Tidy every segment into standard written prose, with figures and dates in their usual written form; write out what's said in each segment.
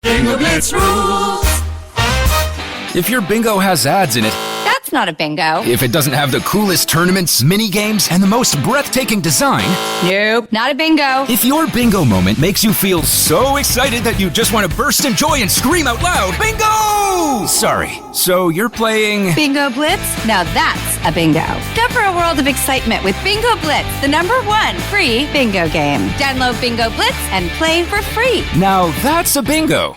Bingo Blitz rules. If your bingo has ads in it, That's not a bingo. if it doesn't have the coolest tournaments, mini games, and the most breathtaking design, Nope, not a bingo. if your bingo moment makes you feel so excited that you just want to burst in joy and scream out loud, bingo! Sorry, so you're playing... Bingo Blitz? Now that's a bingo. Go for a world of excitement with Bingo Blitz, the #1 free bingo game. Download Bingo Blitz and play for free. Now that's a bingo.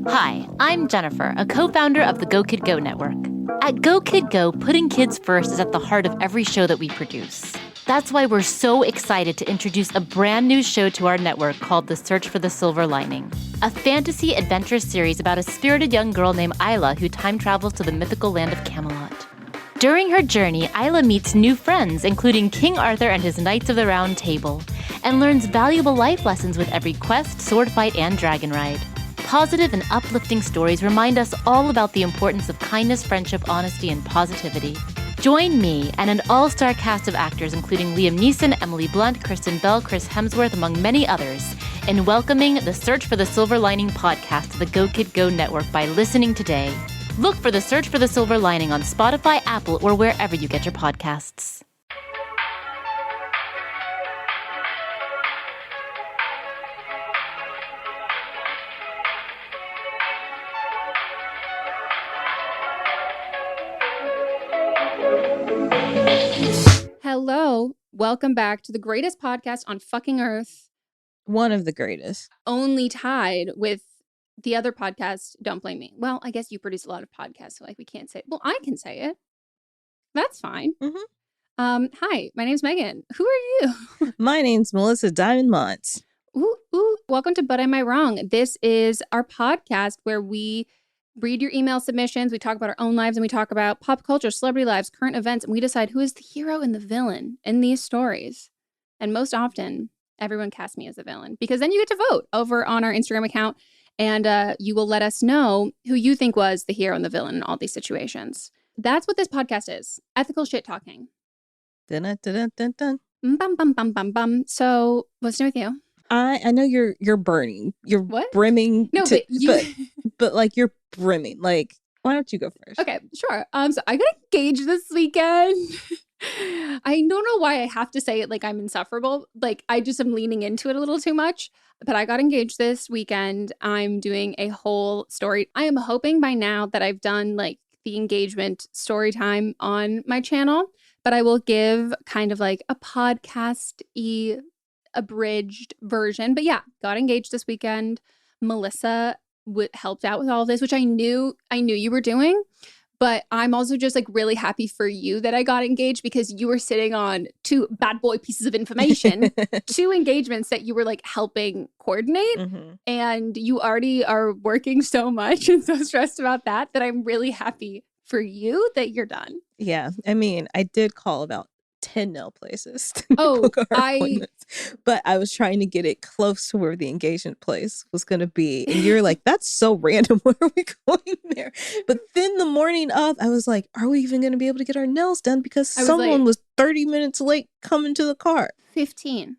Hi, I'm Jennifer, a co-founder of the Go Kid Go network. At Go Kid Go, putting kids first is at the heart of every show that we produce. That's why we're so excited to introduce a brand new show to our network called The Search for the Silver Lining, a fantasy adventure series about a spirited young girl named Isla who time travels to the mythical land of Camelot. During her journey, Isla meets new friends, including King Arthur and his Knights of the Round Table, and learns valuable life lessons with every quest, sword fight, and dragon ride. Positive and uplifting stories remind us all about the importance of kindness, friendship, honesty, and positivity. Join me and an all-star cast of actors including Liam Neeson, Emily Blunt, Kristen Bell, Chris Hemsworth, among many others, in welcoming the Search for the Silver Lining podcast to the Go Kid Go network by listening today. Look for the Search for the Silver Lining on Spotify, Apple, or wherever you get your podcasts. Hello, welcome back to the greatest podcast on fucking earth. One of the greatest. Only tied with the other podcast, Don't Blame Me. Well, I guess you produce a lot of podcasts, so like we can't say it. Well, I can say it. That's fine. Hi, my name's Megan. Who are you? My name's Melissa Diamond Mont. Ooh. Welcome to But Am I Wrong? This is our podcast where we read your email submissions, we talk about our own lives, and we talk about pop culture, celebrity lives, current events, and we decide who is the hero and the villain in these stories. And most often, everyone casts me as the villain because then you get to vote over on our Instagram account, and you will let us know who you think was the hero and the villain in all these situations. That's what this podcast is. Ethical shit talking. Dun, dun, dun, dun, dun. Bum, bum, bum, bum, bum. So what's new with you? I know you're burning. You're What? brimming. No, but you... but like you're brimming. Like, why don't you go first? Okay, sure. So I got engaged this weekend. I don't know why I have to say it like I'm insufferable. Like I just am leaning into it a little too much. But I got engaged this weekend. I'm doing a whole story. I am hoping by now that I've done like the engagement story time on my channel, but I will give kind of like a podcast-y abridged version. But yeah, got engaged this weekend. Melissa helped out with all of this, which I knew you were doing. But I'm also just like really happy for you that I got engaged because you were sitting on 2 bad boy pieces of information, 2 engagements that you were like helping coordinate. Mm-hmm. And you already are working so much and so stressed about that I'm really happy for you that you're done. Yeah. I mean, I did call about 10 nail places to book our appointments, but I was trying to get it close to where the engagement place was going to be. And you're like, that's so random. Where are we going there? But then the morning of, I was like, are we even going to be able to get our nails done? Because someone was 30 minutes late coming to the car. 15.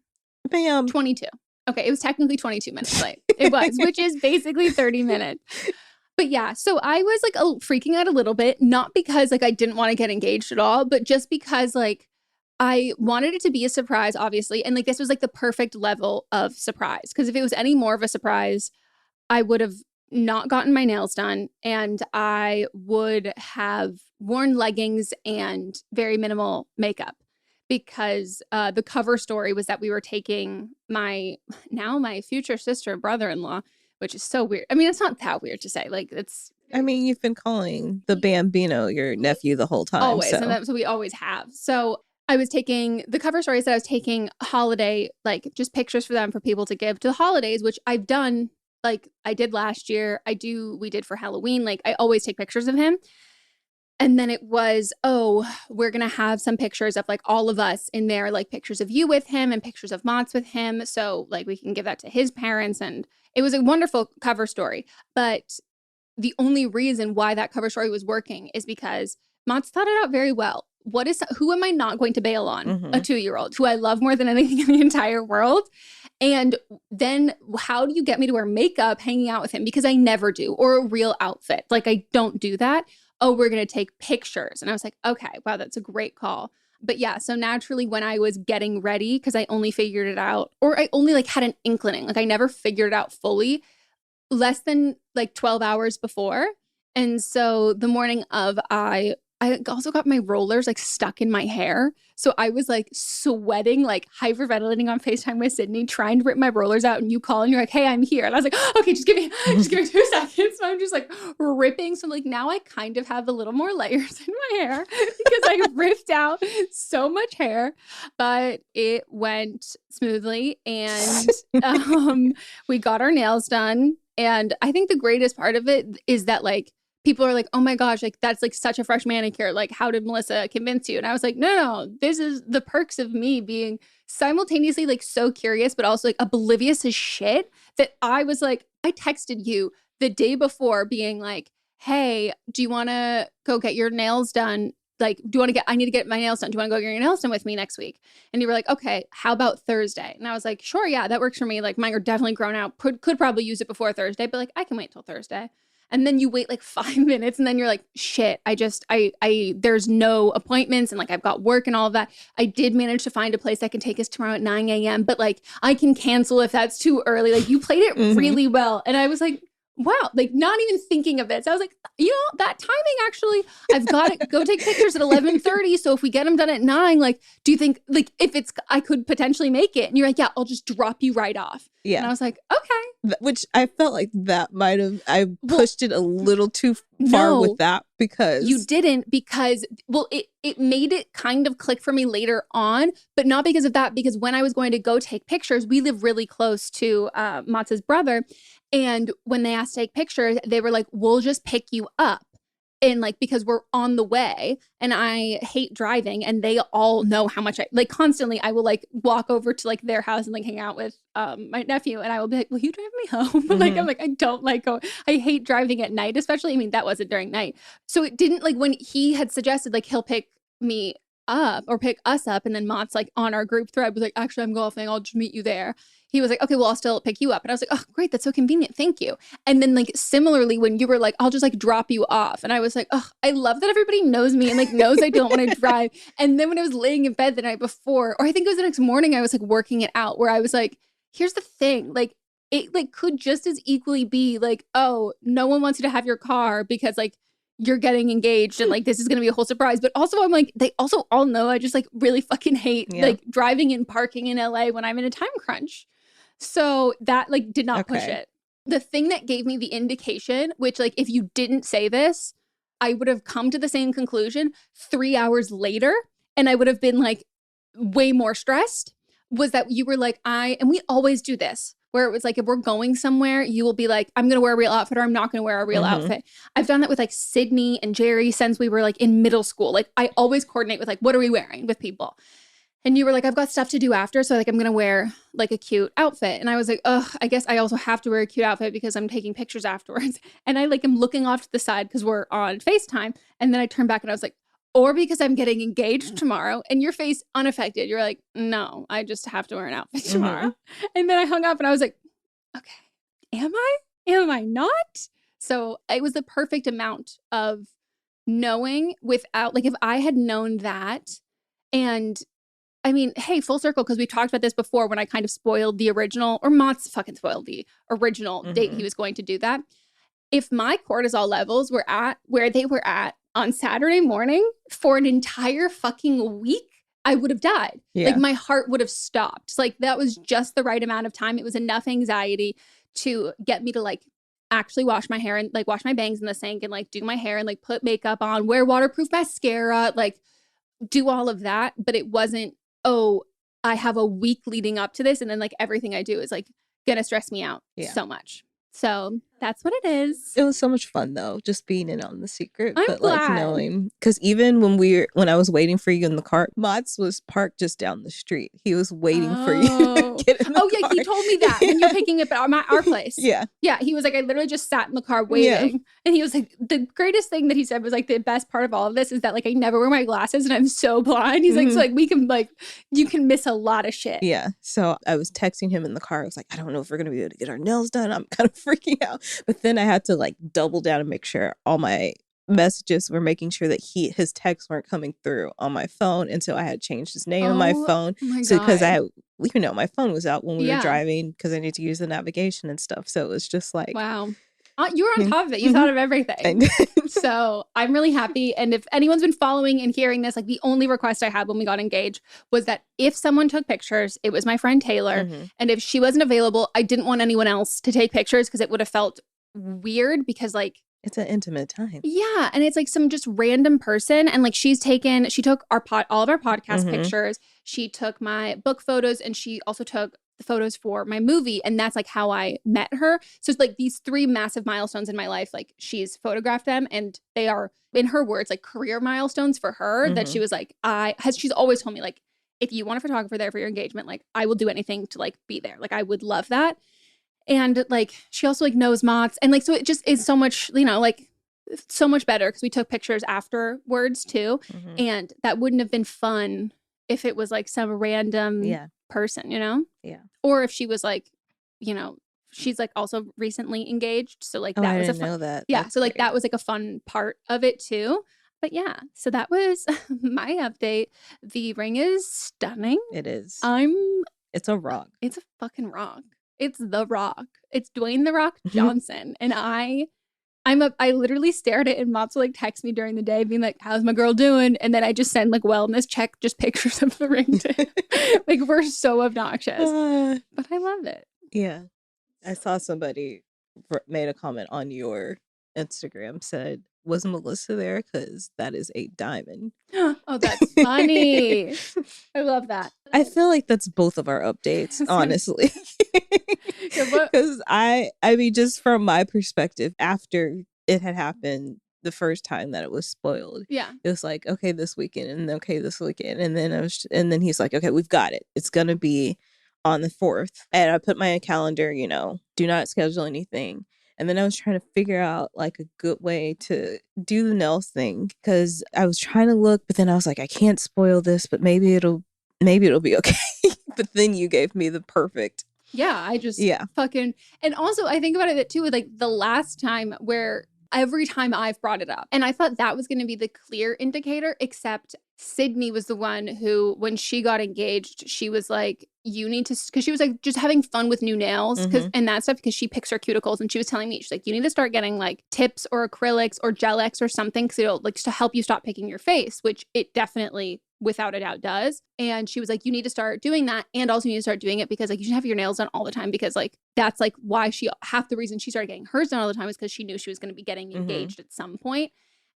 Bam. 22. Okay, it was technically 22 minutes late. It was, which is basically 30 minutes. But yeah, so I was like freaking out a little bit, not because like I didn't want to get engaged at all, but just because like I wanted it to be a surprise, obviously. And like this was like the perfect level of surprise. Because if it was any more of a surprise, I would have not gotten my nails done and I would have worn leggings and very minimal makeup. Because the cover story was that we were taking my future sister and brother-in-law, which is so weird. I mean, it's not that weird to say. Like, it's... I mean, you've been calling the Bambino your nephew the whole time. Always, and that's what we always have. So I was taking... The cover story said I was taking holiday, like, just pictures for them for people to give to the holidays, which I've done, like, I did last year. We did for Halloween. Like, I always take pictures of him. And then it was, we're going to have some pictures of like all of us in there, like pictures of you with him and pictures of Mott's with him. So like we can give that to his parents. And it was a wonderful cover story. But the only reason why that cover story was working is because Mott's thought it out very well. who am I not going to bail on? A 2-year-old who I love more than anything in the entire world. And then how do you get me to wear makeup hanging out with him? Because I never do, or a real outfit. Like, I don't do that. Oh, we're going to take pictures. And I was like, okay, wow, that's a great call. But yeah, so naturally when I was getting ready, because I only figured it out, or I only like had an inkling, like I never figured it out fully, less than like 12 hours before. And so the morning of, I also got my rollers like stuck in my hair. So I was like sweating, like hyperventilating on FaceTime with Sydney, trying to rip my rollers out. And you call and you're like, hey, I'm here. And I was like, okay, just give me 2 seconds. So I'm just like ripping. So like now I kind of have a little more layers in my hair because I ripped out so much hair, but it went smoothly. And we got our nails done. And I think the greatest part of it is that like, people are like, oh my gosh, like that's like such a fresh manicure. Like, how did Melissa convince you? And I was like, no, this is the perks of me being simultaneously like so curious, but also like oblivious as shit that I was like, I texted you the day before being like, hey, do you want to go get your nails done? Like, I need to get my nails done. Do you want to go get your nails done with me next week? And you were like, okay, how about Thursday? And I was like, sure, yeah, that works for me. Like, mine are definitely grown out. Could probably use it before Thursday, but like, I can wait till Thursday. And then you wait like 5 minutes and then you're like, shit, there's no appointments and like I've got work and all of that. I did manage to find a place that can take us tomorrow at 9 a.m. But like, I can cancel if that's too early. Like, you played it really well. And I was like, wow, like not even thinking of it. So I was like, you know, that timing actually, I've got to go take pictures at 11:30. So if we get them done at 9, like, do you think like I could potentially make it? And you're like, yeah, I'll just drop you right off. Yeah. And I was like, okay. Which I felt like that I pushed it a little too far with that because. You didn't because, it made it kind of click for me later on, but not because of that, because when I was going to go take pictures, we live really close to Matz's brother. And when they asked to take pictures, they were like, we'll just pick you up. And like, because we're on the way and I hate driving and they all know how much I constantly, I will like walk over to like their house and like hang out with my nephew and I will be like, will you drive me home? Like, I'm like, I don't like going, I hate driving at night, especially, I mean, that wasn't during night. So it didn't like when he had suggested like, he'll pick me up or pick us up. And then Mott's like on our group thread was like, actually, I'm golfing. I'll just meet you there. He was like, okay, well, I'll still pick you up. And I was like, oh, great. That's so convenient. Thank you. And then like, similarly, when you were like, I'll just like drop you off. And I was like, oh, I love that everybody knows me and like knows I don't want to drive. And then when I was laying in bed the night before, or I think it was the next morning, I was like working it out where I was like, here's the thing. Like, it like could just as equally be like, oh, no one wants you to have your car because like, you're getting engaged and like this is going to be a whole surprise. But also I'm like, they also all know I just like really fucking hate like driving and parking in LA when I'm in a time crunch. So that like did not push it. The thing that gave me the indication, which like if you didn't say this, I would have come to the same conclusion 3 hours later and I would have been like way more stressed, was that you were like, and we always do this. Where it was like, if we're going somewhere, you will be like, I'm going to wear a real outfit or I'm not going to wear a real outfit. I've done that with like Sydney and Jerry since we were like in middle school. Like I always coordinate with like, what are we wearing with people? And you were like, I've got stuff to do after. So like, I'm going to wear like a cute outfit. And I was like, ugh, I guess I also have to wear a cute outfit because I'm taking pictures afterwards. And I like am looking off to the side because we're on FaceTime. And then I turned back and I was like, or because I'm getting engaged tomorrow, and your face unaffected. You're like, no, I just have to wear an outfit tomorrow. And then I hung up and I was like, okay, am I not? So it was the perfect amount of knowing without, like if I had known that, and I mean, hey, full circle, because we talked about this before when I kind of spoiled the original, or Mott's fucking spoiled the original date he was going to do that. If my cortisol levels were at where they were at on Saturday morning for an entire fucking week, I would have died. Yeah. Like my heart would have stopped. Like that was just the right amount of time. It was enough anxiety to get me to like actually wash my hair and like wash my bangs in the sink and like do my hair and like put makeup on, wear waterproof mascara, like do all of that. But it wasn't, oh, I have a week leading up to this. And then like everything I do is like gonna stress me out so much. So That's what it is. It was so much fun though, just being in on the secret. I'm but glad. Like knowing, because even when I was waiting for you in the car, Mott's was parked just down the street. He was waiting for you to get in the car. Yeah, he told me that when you're picking it up at our place. Yeah. He was like, I literally just sat in the car waiting. And he was like, the greatest thing that he said was like, the best part of all of this is that like I never wear my glasses and I'm so blind. He's like, so like we can like, you can miss a lot of shit. Yeah. So I was texting him in the car. I was like, I don't know if we're gonna be able to get our nails done. I'm kind of freaking out. But then I had to like double down and make sure all my messages were making sure that his texts weren't coming through on my phone. And so I had changed his name on my phone. So because my phone was out when we were driving because I need to use the navigation and stuff. So it was just like, wow. You were on top of it. You thought of everything. So I'm really happy. And if anyone's been following and hearing this, like the only request I had when we got engaged was that if someone took pictures, it was my friend Taylor. And if she wasn't available, I didn't want anyone else to take pictures because it would have felt weird because like it's an intimate time. Yeah. And it's like some just random person. And like she took all of our podcast pictures. She took my book photos and she also took the photos for my movie. And that's like how I met her. So it's like these 3 massive milestones in my life. Like she's photographed them and they are, in her words, like career milestones for her that she was like, she's always told me like, if you want a photographer there for your engagement, like I will do anything to like be there. Like I would love that. And like, she also like knows Mott's and like, so it just is so much, like so much better because we took pictures afterwards too. And that wouldn't have been fun if it was like some random person, Yeah. Or if she was like, she's like also recently engaged. So like that was I didn't know that. Yeah. That's so like great. that was like a fun part of it too. But yeah, so that was my update. The ring is stunning. It is. It's a rock. It's a fucking rock. It's The Rock. It's Dwayne The Rock Johnson. And I literally stared at it and Mott's will like text me during the day being like, how's my girl doing? And then I just send like wellness check, just pictures of the ring. Like we're so obnoxious. But I love it. Yeah. I saw somebody made a comment on your Instagram said, was Melissa there? Because that is a diamond. Oh, that's funny. I love that. I feel like that's both of our updates, honestly. Because I mean, just from my perspective, after it had happened the first time that it was spoiled, it was like, okay, this weekend, and okay, this weekend, and then he's like, okay, we've got it. It's gonna be on the 4th, and I put my calendar, do not schedule anything. And then I was trying to figure out like a good way to do the nails thing because I was trying to look, but then I was like, I can't spoil this, but maybe it'll be okay. But then you gave me the perfect. Yeah, I just fucking. And also I think about it too with like the last time where every time I've brought it up and I thought that was going to be the clear indicator, except Sydney was the one who, when she got engaged, she was like, you need to, because she was like just having fun with new nails and that stuff because she picks her cuticles and she was telling me, she's like, you need to start getting like tips or acrylics or Gel-X or something because it'll like to help you stop picking your face, which it definitely without a doubt does. And she was like, you need to start doing that. And also you need to start doing it because like you should have your nails done all the time because like that's like why half the reason she started getting hers done all the time is because she knew she was going to be getting engaged at some point.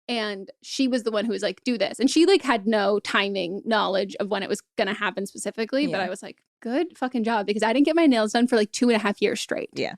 And she was the one who was like, do this. And she like had no timing knowledge of when it was going to happen specifically. But I was like, good fucking job. Because I didn't get my nails done for like 2.5 years straight. Yeah.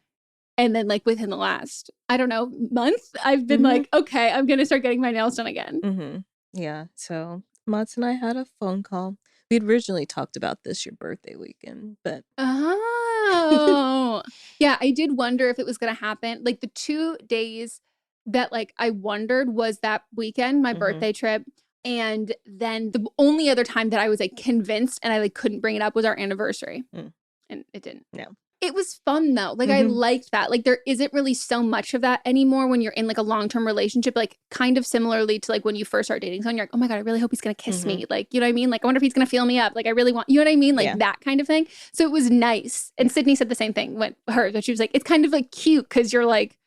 And then like within the last, I don't know, month, I've been like, okay, I'm going to start getting my nails done again. Yeah. So Mats and I had a phone call. We'd originally talked about this your birthday weekend, but. Oh. Yeah. I did wonder if it was going to happen. Like the 2 days that like I wondered was that weekend, my birthday trip. And then the only other time that I was like convinced and I like couldn't bring it up was our anniversary. And it didn't. No. It was fun though. Like I liked that. Like there isn't really so much of that anymore when you're in like a long-term relationship, like kind of similarly to like when you first start dating someone, you're like, oh my God, I really hope he's going to kiss me. Like, you know what I mean? Like, I wonder if he's going to feel me up. Like, I really want, you know what I mean? Like that kind of thing. So it was nice. And Sydney said the same thing when but she was like, it's kind of like cute because you're like,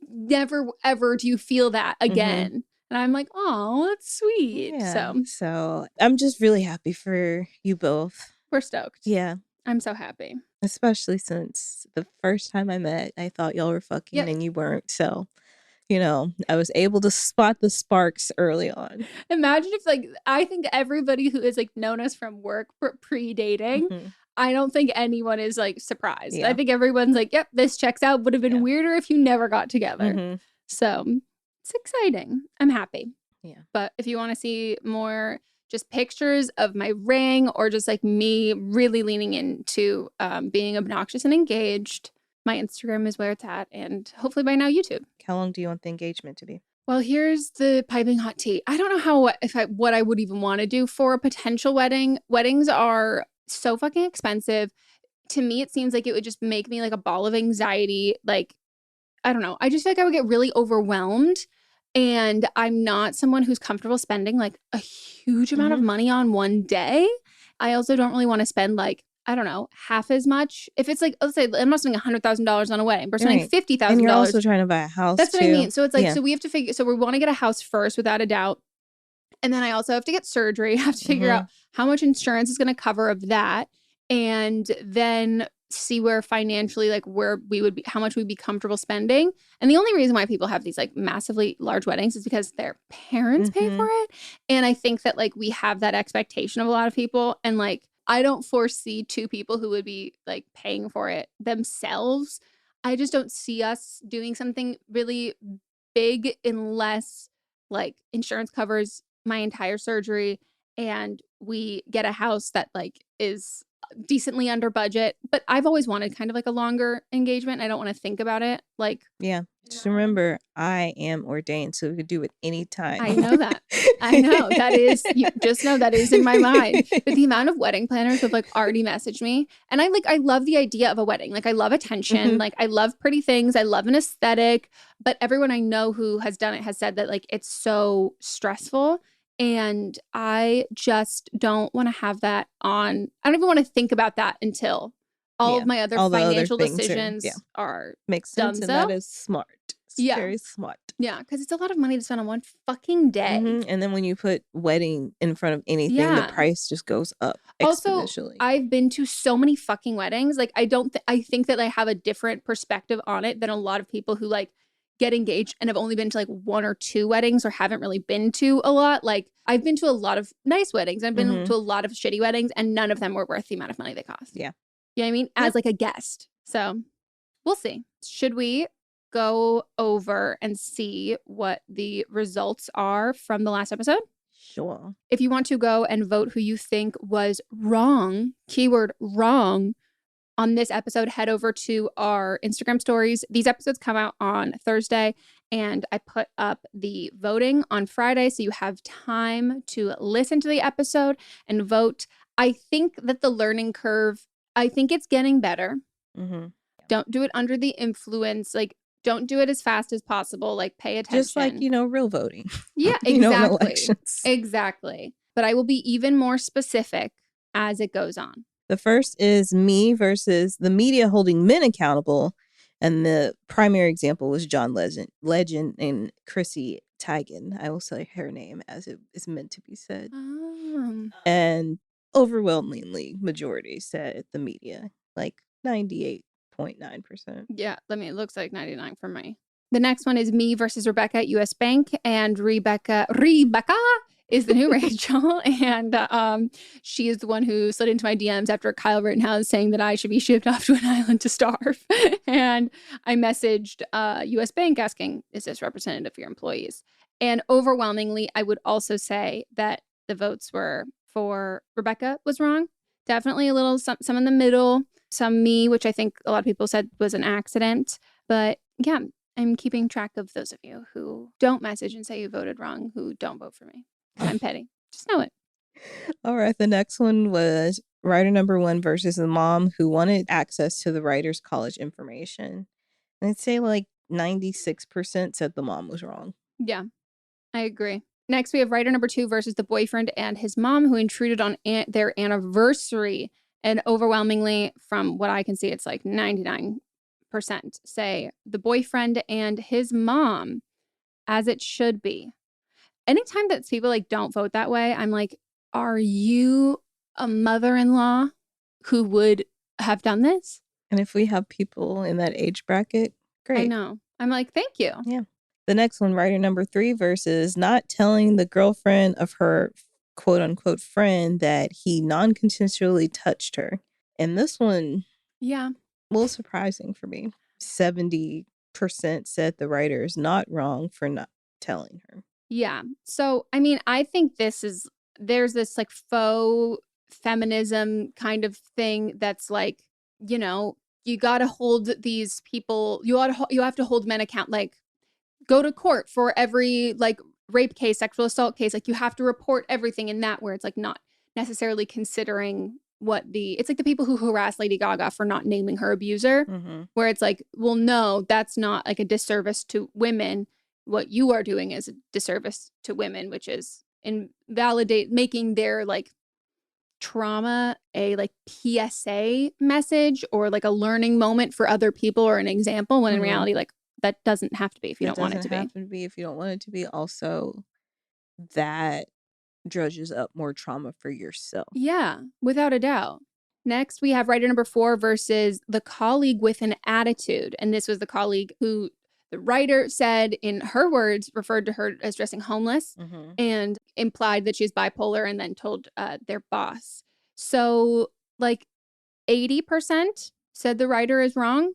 never ever do you feel that again. And I'm like, oh, that's sweet. Yeah. So I'm just really happy for you both. We're stoked. Yeah. I'm so happy. Especially since the first time I met, I thought y'all were fucking and you weren't. So, I was able to spot the sparks early on. Imagine if like, I think everybody who has like known us from work pre-dating, I don't think anyone is like surprised. Yeah. I think everyone's like, yep, this checks out. Would have been weirder if you never got together. Mm-hmm. So it's exciting. I'm happy. Yeah. But if you want to see more just pictures of my ring or just like me really leaning into being obnoxious and engaged, my Instagram is where it's at. And hopefully by now, YouTube. How long do you want the engagement to be? Well, here's the piping hot tea. I don't know what I would even want to do for a potential wedding. Weddings are so fucking expensive. To me, it seems like it would just make me like a ball of anxiety. Like, I don't know. I just feel like I would get really overwhelmed. And I'm not someone who's comfortable spending like a huge amount of money on one day. I also don't really want to spend like, I don't know, half as much. If it's like, let's say I'm not spending $100,000 on a wedding, we're spending $50,000. And you're also trying to buy a house. That's too. what I mean. So it's like, so we have to figure, so we want to get a house first without a doubt. And then I also have to get surgery. I have to figure out how much insurance is going to cover of that. And then see where financially, like where we would be, how much we'd be comfortable spending. And the only reason why people have these like massively large weddings is because their parents pay for it. And I think that like we have that expectation of a lot of people. And like, I don't foresee two people who would be like paying for it themselves. I just don't see us doing something really big unless like insurance covers my entire surgery and we get a house that like is decently under budget. But I've always wanted kind of like a longer engagement. I don't want to think about it. Like, yeah. Just remember, I am ordained, so we could do it anytime. I know that. I know that is. You just know that is in my mind. But the amount of wedding planners have like already messaged me, and I love the idea of a wedding. Like I love attention. Like I love pretty things. I love an aesthetic. But everyone I know who has done it has said that like it's so stressful. And I just don't want to have that on. I don't even want to think about that until all of my other financial decisions are makes sense. done. And that is smart. It's very smart. Yeah, because it's a lot of money to spend on one fucking day. And then when you put wedding in front of anything, the price just goes up exponentially. Also, I've been to so many fucking weddings. Like I think that I have a different perspective on it than a lot of people who like get engaged and have only been to like one or two weddings or haven't really been to a lot. Like I've been to a lot of nice weddings. I've been to a lot of shitty weddings and none of them were worth the amount of money they cost. Yeah. You know what I mean? As like a guest. So we'll see. Should we go over and see what the results are from the last episode? Sure. If you want to go and vote who you think was wrong, keyword wrong, on this episode, head over to our Instagram stories. These episodes come out on Thursday, and I put up the voting on Friday, so you have time to listen to the episode and vote. I think that the learning curve, I think it's getting better. Don't do it under the influence. Like, don't do it as fast as possible. Like, pay attention. Just like, real voting. Yeah, exactly. Exactly. But I will be even more specific as it goes on. The first is me versus the media holding men accountable. And the primary example was John Legend and Chrissy Teigen. I will say her name as it is meant to be said. And overwhelmingly, majority said the media, like 98.9%. Yeah, it looks like 99 for me. The next one is me versus Rebecca at US Bank. And Rebecca is the new Rachel. And she is the one who slid into my DMs after Kyle Rittenhouse saying that I should be shipped off to an island to starve. And I messaged US Bank asking, is this representative of your employees? And overwhelmingly, I would also say that the votes were for Rebecca was wrong. Definitely a little, some in the middle, some me, which I think a lot of people said was an accident. But yeah, I'm keeping track of those of you who don't message and say you voted wrong, who don't vote for me. I'm petty. Just know it. All right. The next one was writer number 1 versus the mom who wanted access to the writer's college information. And I'd say like 96% said the mom was wrong. Yeah, I agree. Next, we have writer number 2 versus the boyfriend and his mom who intruded on their anniversary. And overwhelmingly, from what I can see, it's like 99% say the boyfriend and his mom, as it should be. Anytime that people like don't vote that way, I'm like, are you a mother-in-law who would have done this? And if we have people in that age bracket, great. I know. I'm like, thank you. Yeah. The next one, writer number 3 versus not telling the girlfriend of her quote unquote friend that he non-consensually touched her. And this one, yeah, a little surprising for me. 70% said the writer is not wrong for not telling her. Yeah. So, I mean, I think there's this like faux feminism kind of thing that's like, you know, you got to hold these people, you have to hold men account, like go to court for every like rape case, sexual assault case. Like you have to report everything in that, where it's like not necessarily considering it's like the people who harass Lady Gaga for not naming her abuser, where it's like, well, no, that's not like a disservice to women. What you are doing is a disservice to women, which is making their like trauma a like PSA message or like a learning moment for other people or an example, when in reality, like that doesn't have to be if you don't want it to be. It doesn't have to be if you don't want it to be. Also, that dredges up more trauma for yourself. Yeah, without a doubt. Next, we have writer number 4 versus the colleague with an attitude. And this was the colleague who the writer said, in her words, referred to her as dressing homeless and implied that she's bipolar, and then told their boss. So like 80% said the writer is wrong,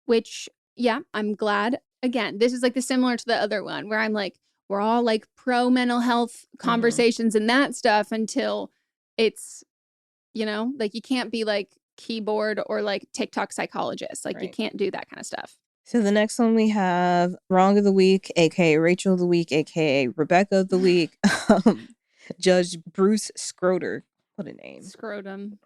which, yeah, I'm glad. Again, this is like the similar to the other one where I'm like, we're all like pro mental health conversations and that stuff until it's, you know, like you can't be like keyboard or like TikTok psychologist. Like you can't do that kind of stuff. So the next one we have Wrong of the Week, aka Rachel of the Week, aka Rebecca of the Week. Judge Bruce Schroeder. What a name. Scrotum.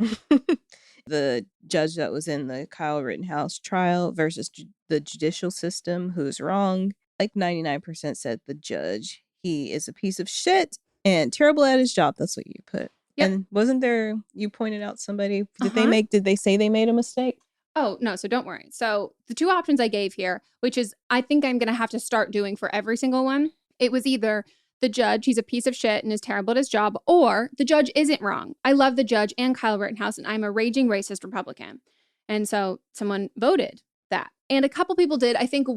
The judge that was in the Kyle Rittenhouse trial versus the judicial system, who's wrong. Like 99% said the judge. He is a piece of shit and terrible at his job. That's what you put. Yep. And wasn't there, you pointed out somebody, did they say they made a mistake? Oh, no, so don't worry. So the 2 options I gave here, which is I think I'm going to have to start doing for every single one. It was either the judge, he's a piece of shit and is terrible at his job, or the judge isn't wrong. I love the judge and Kyle Rittenhouse, and I'm a raging racist Republican. And so someone voted that. And a couple people did. I think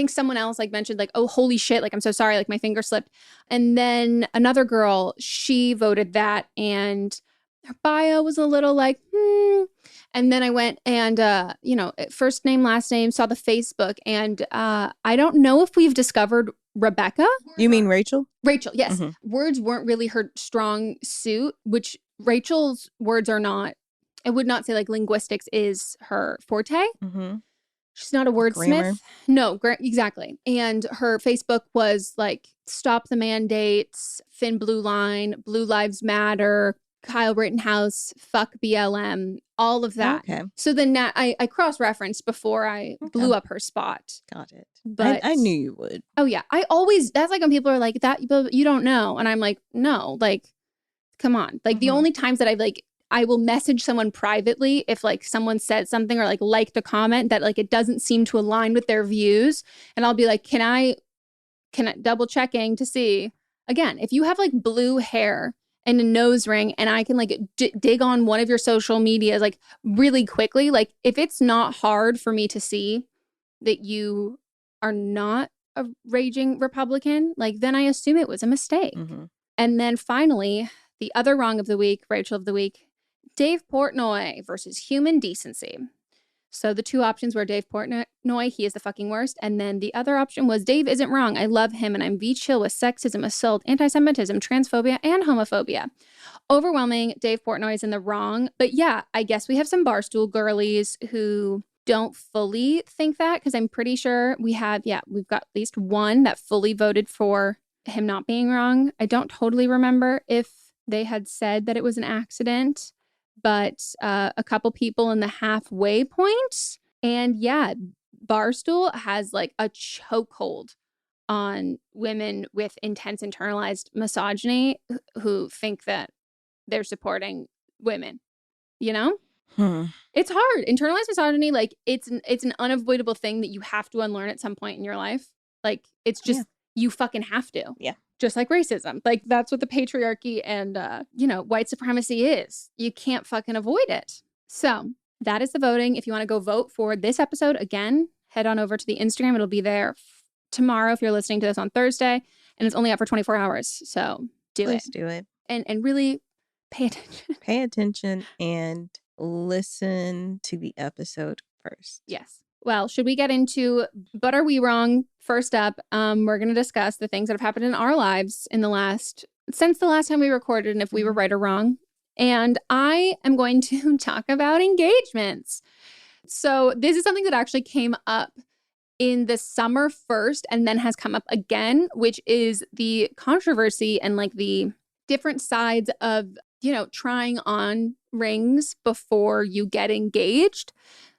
someone else like mentioned like, oh, holy shit, like I'm so sorry, like my finger slipped. And then another girl, she voted that, and her bio was a little like, And then I went and, first name, last name, saw the Facebook, and I don't know if we've discovered Rebecca. You mean Rachel? Rachel, yes. Words weren't really her strong suit, which Rachel's words are not. I would not say like linguistics is her forte. She's not a wordsmith. No, exactly. And her Facebook was like, stop the mandates, Finn Blue Line, Blue Lives Matter, Kyle Rittenhouse, fuck BLM, all of that. Okay. So then I cross-referenced before I blew up her spot. Got it. But I knew you would. Oh yeah. That's like when people are like, that you don't know. And I'm like, no, like, come on. Like the only times that I will message someone privately if like someone said something or like liked a comment that like it doesn't seem to align with their views. And I'll be like, can I double checking to see, again, if you have like blue hair and a nose ring and I can like dig on one of your social medias like really quickly, like if it's not hard for me to see that you are not a raging Republican, like then I assume it was a mistake. And then finally, the other wrong of the week, Rachel of the week, Dave Portnoy versus human decency. So the 2 options were Dave Portnoy, he is the fucking worst. And then the other option was Dave isn't wrong. I love him and I'm V-chill with sexism, assault, anti-Semitism, transphobia, and homophobia. Overwhelming, Dave Portnoy is in the wrong. But yeah, I guess we have some Barstool girlies who don't fully think that, because I'm pretty sure we've got at least one that fully voted for him not being wrong. I don't totally remember if they had said that it was an accident, but a couple people in the halfway point. And yeah, Barstool has like a chokehold on women with intense internalized misogyny who think that they're supporting women, you know? It's hard. Internalized misogyny, like it's an unavoidable thing that you have to unlearn at some point in your life. Like it's just, you fucking have to. Yeah. Just like racism. Like that's what the patriarchy and, white supremacy is. You can't fucking avoid it. So that is the voting. If you want to go vote for this episode, again, head on over to the Instagram. It'll be there tomorrow if you're listening to this on Thursday. And it's only up for 24 hours. So Please do it. And really pay attention. Pay attention and listen to the episode first. Yes. Well, should we get into But Are We Wrong? First up, we're going to discuss the things that have happened in our lives since the last time we recorded, and if we were right or wrong. And I am going to talk about engagements. So this is something that actually came up in the summer first and then has come up again, which is the controversy and like the different sides of, trying on rings before you get engaged.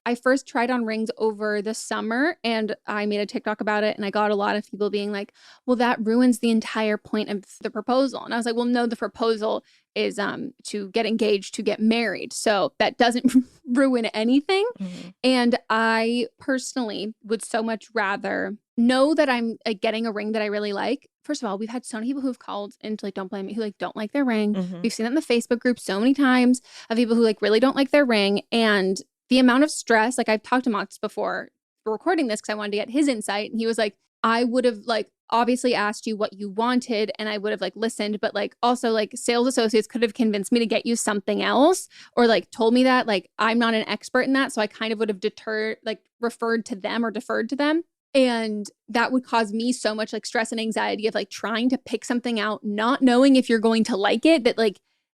I first tried on rings over the summer and I made a TikTok about it, and I got a lot of people being like, well, that ruins the entire point of the proposal. And I was like, well, no, the proposal is to get engaged, to get married. So that doesn't ruin anything. Mm-hmm. And I personally would so much rather know that I'm getting a ring that I really like. First of all, we've had so many people who've called and like, don't blame me, who like don't like their ring. Mm-hmm. We've seen that in the Facebook group so many times of people who like really don't like their ring. And the amount of stress, like I've talked to Mox before for recording this because I wanted to get his insight. And he was like, I would have like obviously asked you what you wanted and I would have like listened, but like also like sales associates could have convinced me to get you something else or like told me that like I'm not an expert in that. So I kind of would have referred to them or deferred to them. And that would cause me so much like stress and anxiety of like trying to pick something out, not knowing if you're going to like it,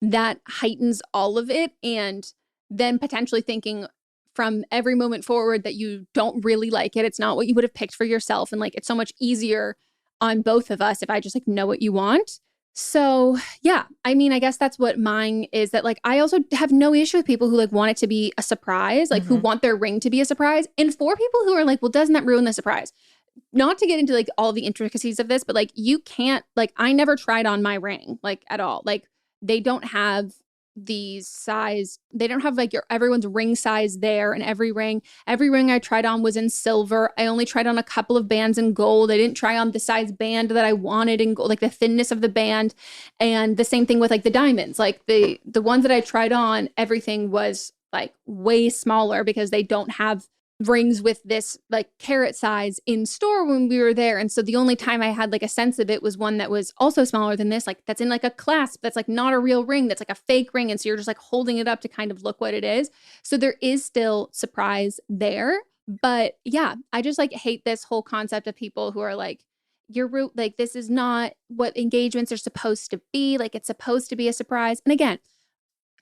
that heightens all of it. And then potentially thinking from every moment forward that you don't really like it. It's not what you would have picked for yourself. And like, it's so much easier on both of us if I just like know what you want. So yeah, I mean, I guess that's what mine is, that like, I also have no issue with people who like want it to be a surprise, like who want their ring to be a surprise. And for people who are like, well, doesn't that ruin the surprise? Not to get into like all the intricacies of this, but like you can't, like I never tried on my ring like at all. Like they don't have these size, they don't have like everyone's ring size there, and every ring I tried on was in silver. I only tried on a couple of bands in gold. I didn't try on the size band that I wanted in gold, like the thinness of the band. And the same thing with like the diamonds, like the ones that I tried on, everything was like way smaller because they don't have rings with this like carat size in store when we were there. And so the only time I had like a sense of it was one that was also smaller than this, like that's in like a clasp that's like not a real ring, that's like a fake ring. And so you're just like holding it up to kind of look what it is. So there is still surprise there. But yeah, I just like hate this whole concept of people who are like, like this is not what engagements are supposed to be. Like it's supposed to be a surprise. And again,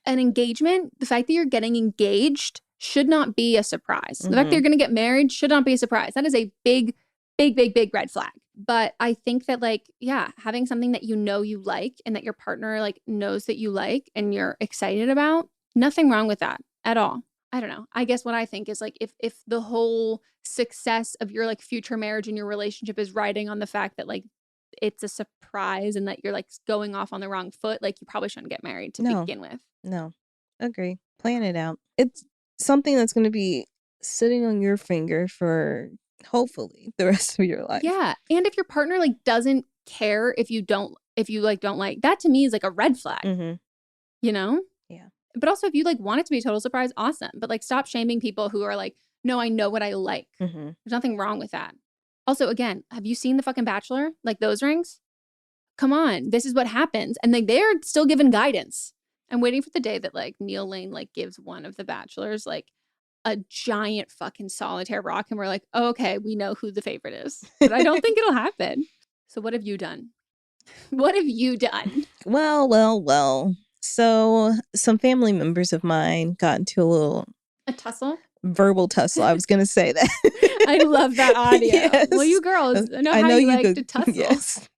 an engagement, the fact that you're getting engaged should not be a surprise. The fact that you're going to get married should not be a surprise. That is a big red flag. But I think that like, yeah, having something that you know you like and that your partner like knows that you like and you're excited about, nothing wrong with that at all. I don't know. I guess what I think is like if the whole success of your like future marriage and your relationship is riding on the fact that like it's a surprise and that you're like going off on the wrong foot, like you probably shouldn't get married to begin with. No, agree. Plan it out. It's something that's going to be sitting on your finger for hopefully the rest of your life. Yeah. And if your partner like doesn't care if you don't like, that to me is like a red flag, you know? Yeah. But also if you like want it to be a total surprise, awesome. But like stop shaming people who are like, no, I know what I like. There's nothing wrong with that. Also, again, have you seen The fucking Bachelor? Like those rings? Come on. This is what happens. And like they're still given guidance. I'm waiting for the day that like Neil Lane like gives one of the bachelors like a giant fucking solitaire rock and we're like, oh, okay, we know who the favorite is. But I don't think it'll happen. So what have you done? What have you done? Well. So some family members of mine got into a tussle? Verbal tussle. I was going to say that. I love that audio. Yes. Well, you girls, I know how you like to tussle. Yes.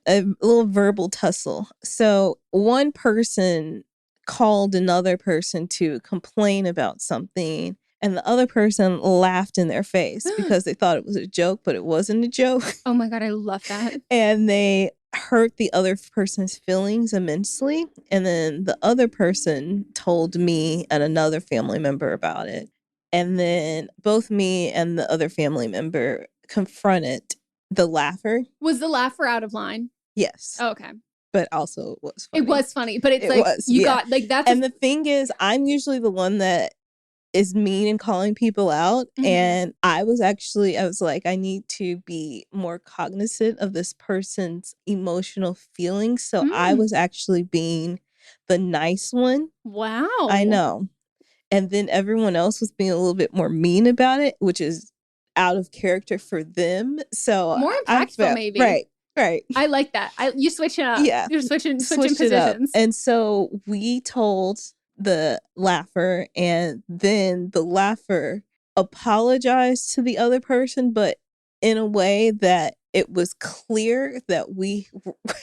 A little verbal tussle. So one person called another person to complain about something, and the other person laughed in their face because they thought it was a joke, but it wasn't a joke. Oh my God, I love that. And they hurt the other person's feelings immensely. And then the other person told me and another family member about it. And then both me and the other family member confronted the laugher. Was the laugher out of line? Yes. Oh, okay. But also it was funny. It was funny, but it's like you got like that's. And the thing is, I'm usually the one that is mean and calling people out. And I was like, I need to be more cognizant of this person's emotional feelings. So I was actually being the nice one. Wow. I know. And then everyone else was being a little bit more mean about it, which is out of character for them. So more impactful, maybe. Right. I like that. You switch it up. Yeah. You're switching positions. And so we told the laugher, and then the laugher apologized to the other person, but in a way that it was clear that we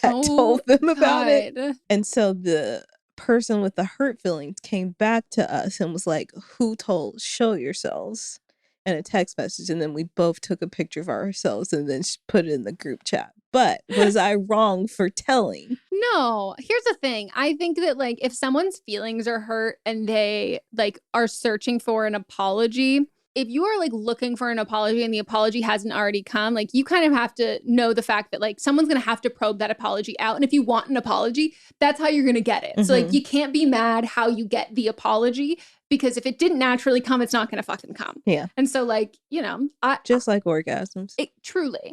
had told them about it. And so the person with the hurt feelings came back to us and was like, who told? Show yourselves. And a text message, and then we both took a picture of ourselves and then put it in the group chat. But was I wrong for telling? No. Here's the thing. I think that like if someone's feelings are hurt and they like are searching for an apology, if you are like looking for an apology and the apology hasn't already come, like you kind of have to know the fact that like someone's going to have to probe that apology out. And if you want an apology, that's how you're going to get it. Mm-hmm. So like you can't be mad how you get the apology, because if it didn't naturally come, it's not going to fucking come. Yeah. And so like, you know, just like orgasms. Truly,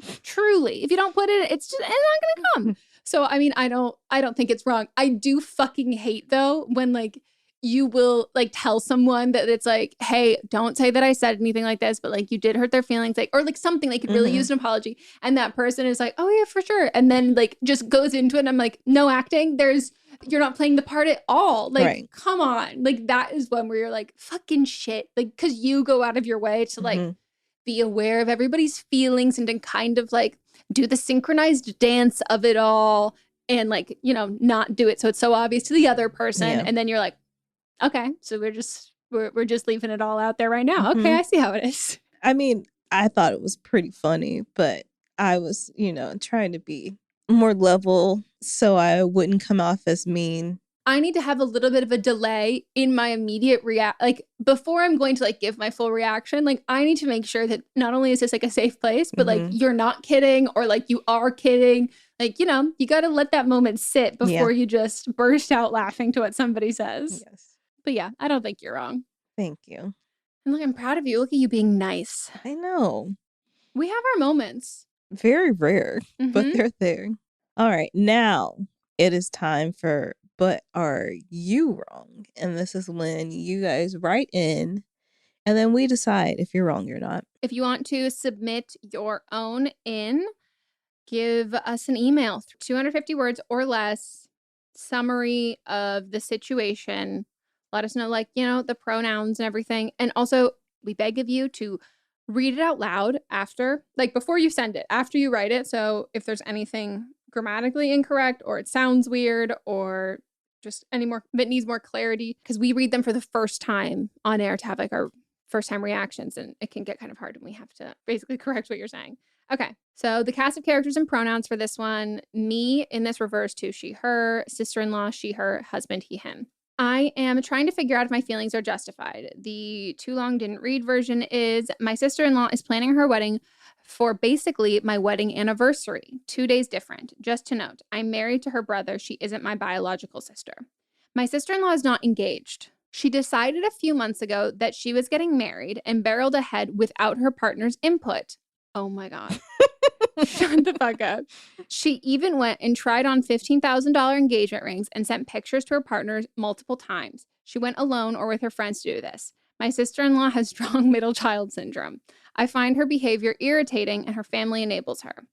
if you don't put it, it's not going to come. So, I mean, I don't think it's wrong. I do fucking hate though, when like, you will like tell someone that it's like, hey, don't say that I said anything like this, but like you did hurt their feelings, like, or like something they could really use an apology. And that person is like, oh yeah, for sure. And then like just goes into it. And I'm like, no acting. You're not playing the part at all. Like, come on. Like that is one where you're like, fucking shit. Like, cause you go out of your way to like be aware of everybody's feelings and to kind of like do the synchronized dance of it all and like, you know, not do it so it's so obvious to the other person. Yeah. And then you're like, okay, so we're just leaving it all out there right now. Okay, I see how it is. I mean, I thought it was pretty funny, but I was, you know, trying to be more level so I wouldn't come off as mean. I need to have a little bit of a delay in my immediate like before I'm going to like give my full reaction. Like I need to make sure that not only is this like a safe place, but like you're not kidding or like you are kidding. Like, you know, you got to let that moment sit before you just burst out laughing to what somebody says. Yes. But yeah, I don't think you're wrong. Thank you. And look, I'm proud of you. Look at you being nice. I know. We have our moments. Very rare, but they're there. All right, now it is time for But Are You Wrong? And this is when you guys write in and then we decide if you're wrong or not. If you want to submit your own in, give us an email, 250 words or less, summary of the situation. Let us know, like, you know, the pronouns and everything. And also, we beg of you to read it out loud after, like before you send it, after you write it. So if there's anything grammatically incorrect or it sounds weird or just any more, if it needs more clarity, because we read them for the first time on air to have like our first time reactions. And it can get kind of hard when we have to basically correct what you're saying. Okay, so the cast of characters and pronouns for this one, me in this refers to she, her, sister-in-law, she, her, husband, he, him. I am trying to figure out if my feelings are justified. The too long didn't read version is my sister-in-law is planning her wedding for basically my wedding anniversary, 2 days different. Just to note, I'm married to her brother. She isn't my biological sister. My sister-in-law is not engaged. She decided a few months ago that she was getting married and barreled ahead without her partner's input. Oh my God. Shut the fuck up. She even went and tried on $15,000 engagement rings and sent pictures to her partners multiple times. She went alone or with her friends to do this. My sister-in-law has strong middle child syndrome. I find her behavior irritating and her family enables her.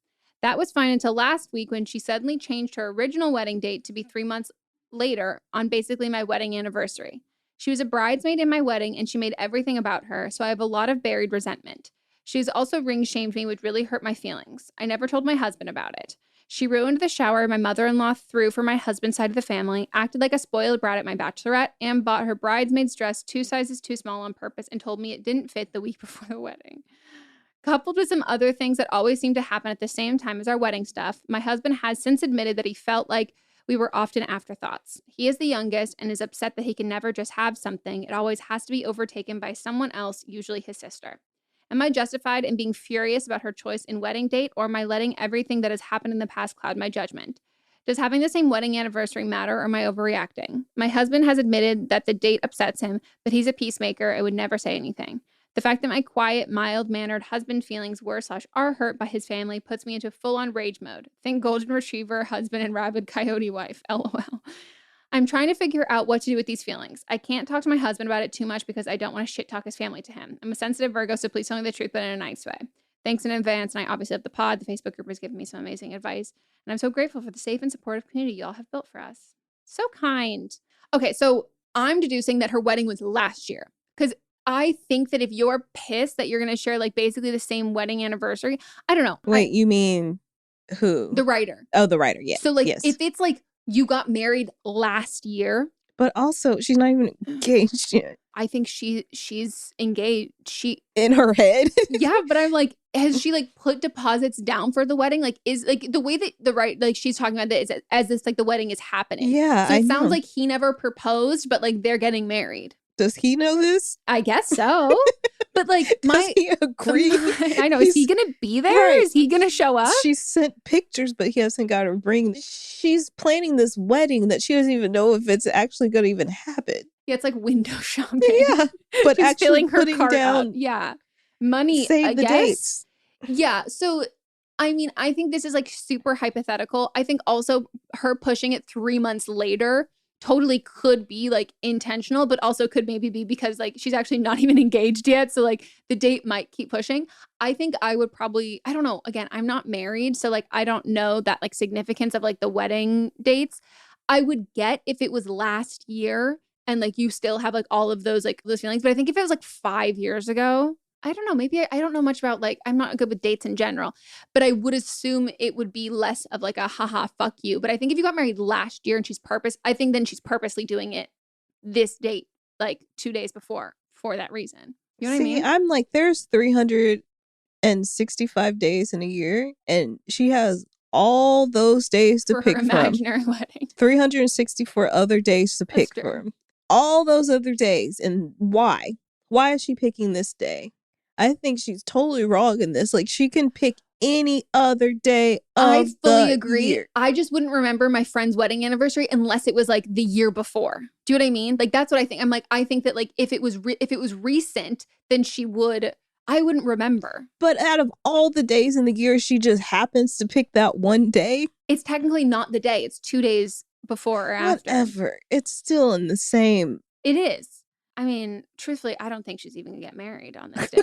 That was fine until last week when she suddenly changed her original wedding date to be 3 months later on basically my wedding anniversary. She was a bridesmaid in my wedding and she made everything about her, so I have a lot of buried resentment. She's also ring shamed me, which really hurt my feelings. I never told my husband about it. She ruined the shower my mother-in-law threw for my husband's side of the family, acted like a spoiled brat at my bachelorette, and bought her bridesmaid's dress 2 sizes too small on purpose and told me it didn't fit the week before the wedding. Coupled with some other things that always seem to happen at the same time as our wedding stuff, my husband has since admitted that he felt like we were often afterthoughts. He is the youngest and is upset that he can never just have something. It always has to be overtaken by someone else, usually his sister. Am I justified in being furious about her choice in wedding date, or am I letting everything that has happened in the past cloud my judgment? Does having the same wedding anniversary matter, or am I overreacting? My husband has admitted that the date upsets him, but he's a peacemaker and would never say anything. The fact that my quiet, mild-mannered husband feelings were/are hurt by his family puts me into full-on rage mode. Think golden retriever, husband, and rabid coyote wife. LOL. I'm trying to figure out what to do with these feelings. I can't talk to my husband about it too much because I don't want to shit talk his family to him. I'm a sensitive Virgo, so please tell me the truth, but in a nice way. Thanks in advance. And I obviously love the pod. The Facebook group has given me some amazing advice. And I'm so grateful for the safe and supportive community y'all have built for us. So kind. Okay, so I'm deducing that her wedding was last year. Because I think that if you're pissed that you're going to share like basically the same wedding anniversary, I don't know. Wait, you mean who? The writer. Oh, the writer. Yeah. So like yes. if it's like you got married last year. But also she's not even engaged yet. I think she's engaged. She in her head. Yeah, but I'm like, has she like put deposits down for the wedding? Like is like the way that the right like she's talking about that is as this like the wedding is happening. Yeah. So it sounds like he never proposed, but like they're getting married. Does he know this? I guess so. But like Does he agree? I know. Is he gonna be there? Right. Is he gonna show up? She sent pictures, but he hasn't got her ring. She's planning this wedding that she doesn't even know if it's actually gonna even happen. Yeah, it's like window shopping. Yeah. But she's actually filling her putting cart down up. Yeah. Money. save I the guess. dates. Yeah. So I mean, I think this is like super hypothetical. I think also her pushing it 3 months later totally could be like intentional, but also could maybe be because like she's actually not even engaged yet. So like the date might keep pushing. I think I would probably, I don't know. Again, I'm not married. So like, I don't know that like significance of like the wedding dates. I would get if it was last year and like you still have like all of those like those feelings. But I think if it was like 5 years ago, I don't know. Maybe I don't know much about like, I'm not good with dates in general, but I would assume it would be less of like a haha, fuck you. But I think if you got married last year and I think then she's purposely doing it this date, like 2 days before for that reason. You know what I mean? I'm like, there's 365 days in a year and she has all those days to for pick her from. imaginary wedding. 364 other days to pick from. All those other days. And why? Why is she picking this day? I think she's totally wrong in this. Like, she can pick any other day of I fully the agree. year. I just wouldn't remember my friend's wedding anniversary unless it was like the year before. Do you know what I mean? Like, that's what I think. I'm like, I think that like if it was recent, then I wouldn't remember. But out of all the days in the year, she just happens to pick that one day. It's technically not the day. It's 2 days before or after. Whatever. It's still in the same. It is. I mean, truthfully, I don't think she's even gonna get married on this day.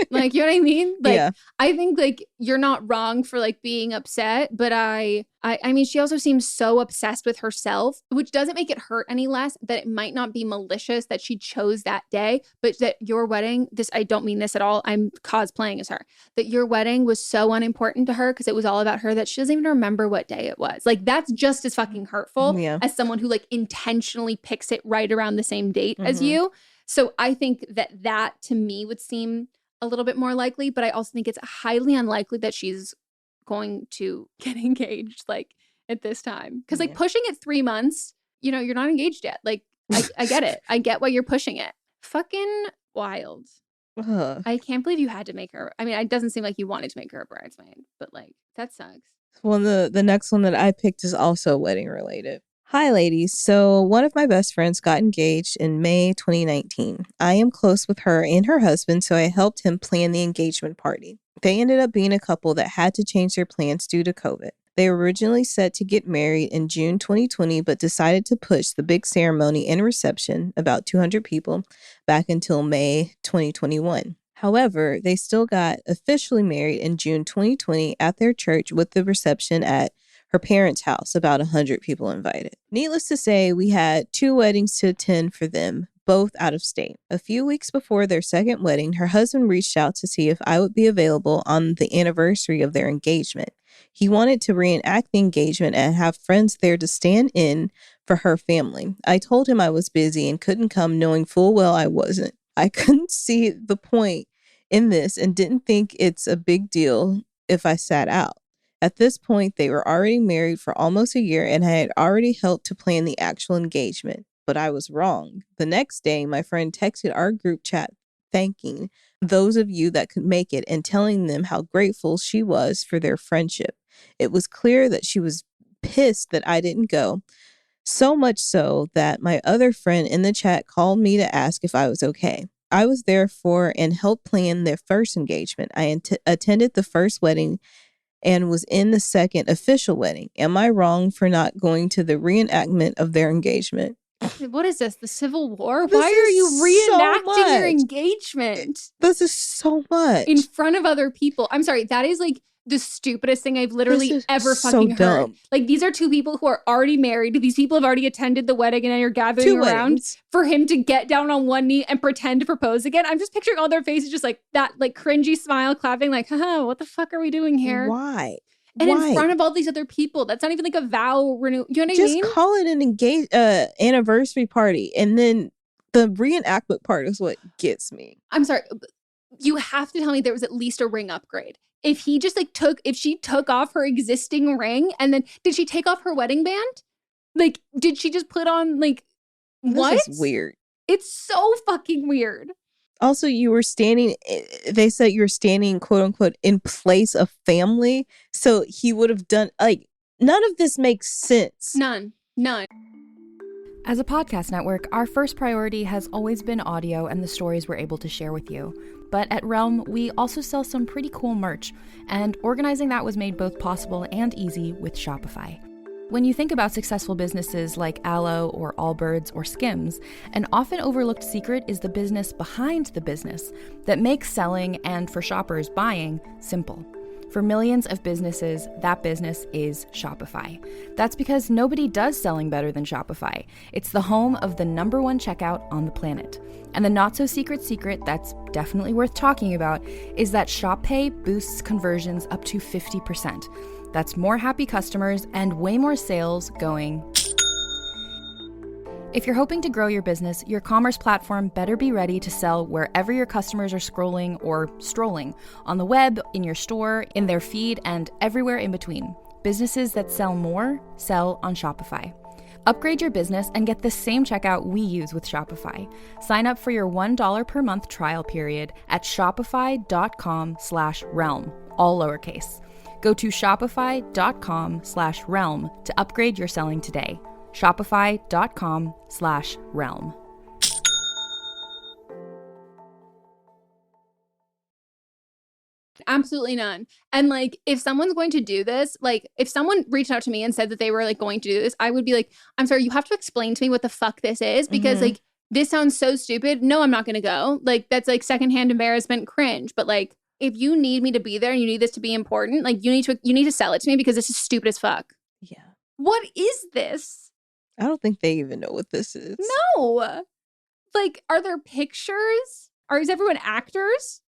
Like, you know what I mean? Like, Yeah. I think like you're not wrong for like being upset, but I mean, she also seems so obsessed with herself, which doesn't make it hurt any less that it might not be malicious that she chose that day, but that your wedding, I don't mean this at all. I'm cosplaying as her, that your wedding was so unimportant to her because it was all about her that she doesn't even remember what day it was. Like, that's just as fucking hurtful as someone who like intentionally picks it right around the same date as you. So I think that to me would seem a little bit more likely, but I also think it's highly unlikely that she's going to get engaged like at this time. Because like pushing it 3 months, you know, you're not engaged yet. Like I get it. I get why you're pushing it. Fucking wild. I can't believe you had to make her. I mean, it doesn't seem like you wanted to make her a bridesmaid, but like that sucks. Well, the next one that I picked is also wedding related. Hi, ladies. So one of my best friends got engaged in May 2019. I am close with her and her husband, so I helped him plan the engagement party. They ended up being a couple that had to change their plans due to COVID. They were originally set to get married in June 2020, but decided to push the big ceremony and reception, about 200 people, back until May 2021. However, they still got officially married in June 2020 at their church with the reception at her parents' house, about 100 people invited. Needless to say, we had 2 weddings to attend for them, both out of state. A few weeks before their second wedding, her husband reached out to see if I would be available on the anniversary of their engagement. He wanted to reenact the engagement and have friends there to stand in for her family. I told him I was busy and couldn't come, knowing full well I wasn't. I couldn't see the point in this and didn't think it's a big deal if I sat out. At this point, they were already married for almost a year and I had already helped to plan the actual engagement. But I was wrong. The next day, my friend texted our group chat thanking those of you that could make it and telling them how grateful she was for their friendship. It was clear that she was pissed that I didn't go. So much so that my other friend in the chat called me to ask if I was okay. I was there for and helped plan their first engagement. I attended the first wedding and was in the second official wedding. Am I wrong for not going to the reenactment of their engagement? What is this? The Civil War? Why are you reenacting your engagement? This is so much. In front of other people. I'm sorry. That is like the stupidest thing I've literally ever fucking heard. Like, these are two people who are already married. These people have already attended the wedding and now you're gathering around for him to get down on one knee and pretend to propose again. I'm just picturing all their faces just like that, like cringy smile, clapping like, haha, what the fuck are we doing here? Why? And in front of all these other people. That's not even like a vow renew. You know what I mean? Just call it an anniversary party. And then the reenactment part is what gets me. I'm sorry. You have to tell me there was at least a ring upgrade. If he just like if she took off her existing ring and then did she take off her wedding band? Like, did she just put on like, what? This is weird. It's so fucking weird. Also, they said you were standing, quote unquote, in place of family. So he would have done, like, none of this makes sense. None. As a podcast network, our first priority has always been audio and the stories we're able to share with you. But at Realm, we also sell some pretty cool merch, and organizing that was made both possible and easy with Shopify. When you think about successful businesses like Aloe or Allbirds or Skims, an often overlooked secret is the business behind the business that makes selling and, for shoppers, buying simple. For millions of businesses, that business is Shopify. That's because nobody does selling better than Shopify. It's the home of the #1 checkout on the planet. And the not-so-secret secret that's definitely worth talking about is that Shop Pay boosts conversions up to 50%. That's more happy customers and way more sales going. If you're hoping to grow your business, your commerce platform better be ready to sell wherever your customers are scrolling or strolling, on the web, in your store, in their feed, and everywhere in between. Businesses that sell more, sell on Shopify. Upgrade your business and get the same checkout we use with Shopify. Sign up for your $1 per month trial period at shopify.com/realm, all lowercase. Go to shopify.com/realm to upgrade your selling today. Shopify.com/realm. Absolutely none. And like, if someone's going to do this, like if someone reached out to me and said that they were like going to do this, I would be like, I'm sorry, you have to explain to me what the fuck this is, because like, this sounds so stupid. No, I'm not going to go. Like, that's like secondhand embarrassment, cringe. But like, if you need me to be there and you need this to be important, like you need to sell it to me, because this is stupid as fuck. Yeah. What is this? I don't think they even know what this is. No. Like, are there pictures? Is everyone actors?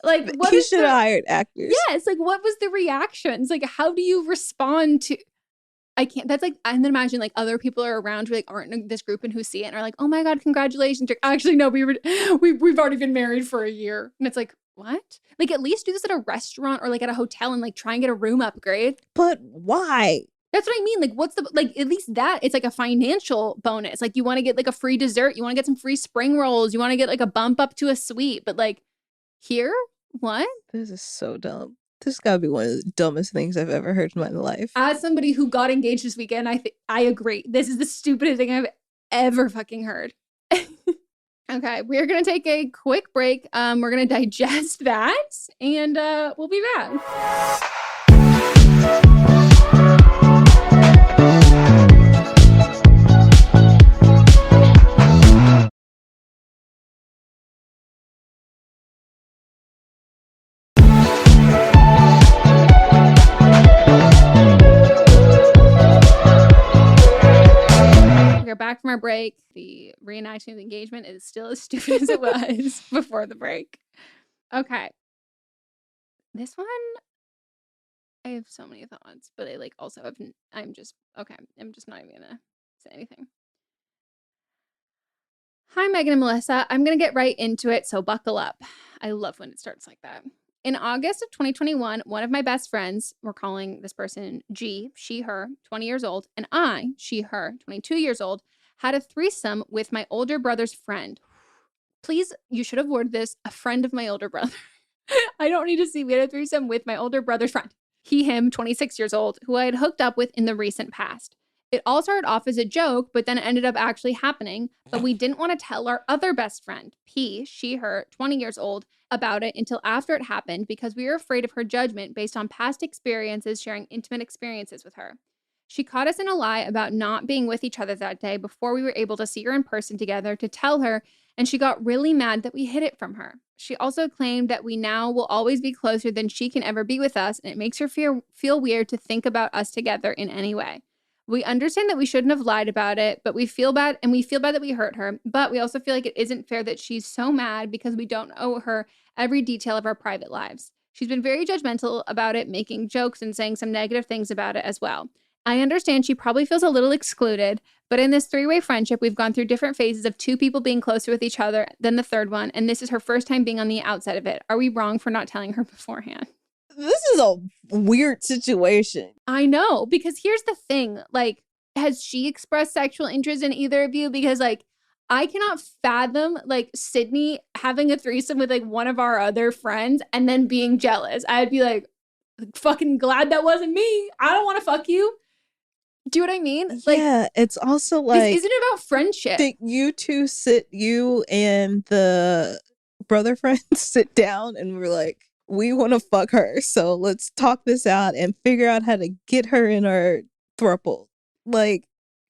Like, what you should have hired actors. Yes. Like, what was the reactions? Like, how do you respond to? I can't. That's like, and then imagine like other people are around who like aren't in this group and who see it and are like, oh my God, congratulations. Actually, no, we've already been married for a year. And it's like, what? Like, at least do this at a restaurant or like at a hotel and like try and get a room upgrade. But why? That's what I mean. Like, what's the, like, at least that, it's like a financial bonus. Like, you want to get like a free dessert. You want to get some free spring rolls. You want to get like a bump up to a suite. But like, here? What? This is so dumb. This gotta be one of the dumbest things I've ever heard in my life. As somebody who got engaged this weekend, I agree. This is the stupidest thing I've ever fucking heard. Okay, we're going to take a quick break. We're going to digest that, and we'll be back. We're back from our break. The reenactment of the engagement is still as stupid as it was before the break. Okay. This one, I have so many thoughts, but I like also have, I'm just not even gonna say anything. Hi, Meghan and Melisa. I'm gonna get right into it, so buckle up. I love when it starts like that. In August of 2021, one of my best friends, we're calling this person G, she, her, 20 years old, and I, she, her, 22 years old, had a threesome with my older brother's friend. Please, you should have worded this, a friend of my older brother. I don't need to see. We had a threesome with my older brother's friend. He, him, 26 years old, who I had hooked up with in the recent past. It all started off as a joke, but then it ended up actually happening. But we didn't want to tell our other best friend, P, she, her, 20 years old, about it until after it happened because we were afraid of her judgment based on past experiences, sharing intimate experiences with her. She caught us in a lie about not being with each other that day before we were able to see her in person together to tell her, and she got really mad that we hid it from her. She also claimed that we now will always be closer than she can ever be with us, and it makes her feel weird to think about us together in any way. We understand that we shouldn't have lied about it, but we feel bad, and we feel bad that we hurt her, but we also feel like it isn't fair that she's so mad because we don't owe her every detail of our private lives. She's been very judgmental about it, making jokes and saying some negative things about it as well. I understand she probably feels a little excluded, but in this three-way friendship, we've gone through different phases of two people being closer with each other than the third one, and this is her first time being on the outside of it. Are we wrong for not telling her beforehand? This is a weird situation. I know, because here's the thing. Like, has she expressed sexual interest in either of you? Because, like, I cannot fathom, like, Sydney having a threesome with, like, one of our other friends and then being jealous. I'd be like, fucking glad that wasn't me. I don't want to fuck you. Do you know what I mean? Like, yeah, it's also like, this isn't about friendship. You and the brother friends sit down and we're like, we want to fuck her. So let's talk this out and figure out how to get her in our throuple. Like,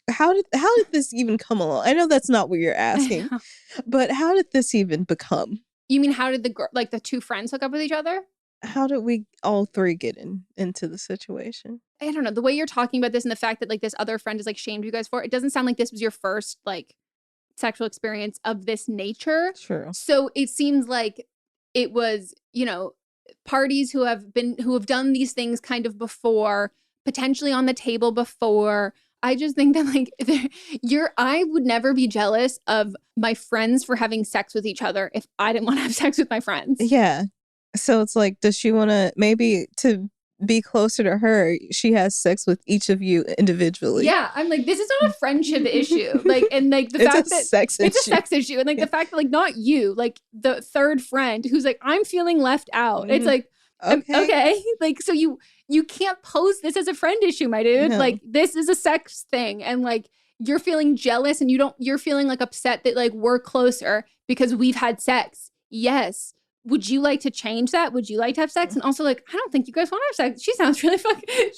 how did this even come along? I know that's not what you're asking, but how did this even become? You mean how did the two friends hook up with each other? How did we all three get into the situation? I don't know. The way you're talking about this and the fact that like this other friend is like shamed you guys for it doesn't sound like this was your first like sexual experience of this nature. True. So it seems like it was, you know, parties who have done these things kind of before, potentially on the table before. I just think that like I would never be jealous of my friends for having sex with each other if I didn't want to have sex with my friends. Yeah. So it's like, does she want to, maybe to be closer to her, she has sex with each of you individually? Yeah, I'm like, this is not a friendship issue. Like, and like the fact that it's a sex issue. And like the fact that like not you, like the third friend who's like, I'm feeling left out. It's like, okay. Like, so you can't pose this as a friend issue, my dude. No. Like, this is a sex thing. And like, you're feeling jealous and you're feeling like upset that like we're closer because we've had sex. Yes. Would you like to change that? Would you like to have sex? And also, like, I don't think you guys want to have sex. She sounds really fucking,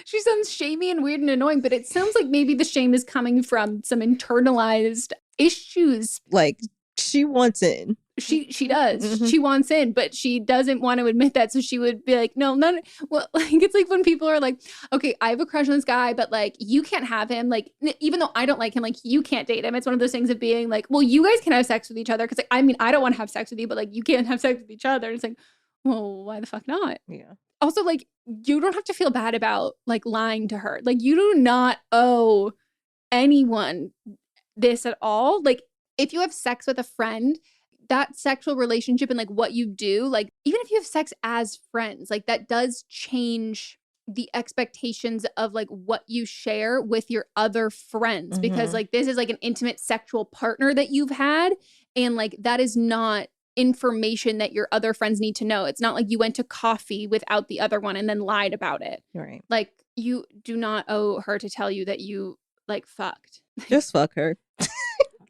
she sounds shamey and weird and annoying, but it sounds like maybe the shame is coming from some internalized issues. Like, she wants in. She does. Mm-hmm. She wants in, but she doesn't want to admit that. So she would be like, no, none. Well, like, it's like when people are like, okay, I have a crush on this guy, but like, you can't have him. Like, even though I don't like him, like, you can't date him. It's one of those things of being like, well, you guys can have sex with each other. Cause like, I mean, I don't want to have sex with you, but like, you can't have sex with each other. And it's like, well, why the fuck not? Yeah. Also, like, you don't have to feel bad about like lying to her. Like, you do not owe anyone this at all. Like, if you have sex with a friend, that sexual relationship and like what you do, like even if you have sex as friends, like that does change the expectations of like what you share with your other friends, because like this is like an intimate sexual partner that you've had, and like that is not information that your other friends need to know. It's not like you went to coffee without the other one and then lied about it. Right. Like, you do not owe her to tell you that you like fucked. Just fuck her.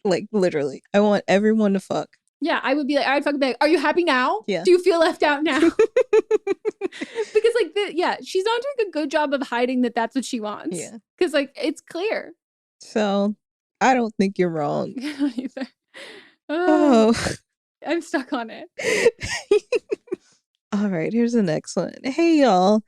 Like, literally. I want everyone to fuck. Yeah, I'd fucking be like, are you happy now? Yeah. Do you feel left out now? Because like, she's not doing a good job of hiding that that's what she wants. Yeah. Because like, it's clear. So, I don't think you're wrong. I don't either. Oh. I'm stuck on it. All right, here's the next one. Hey, y'all.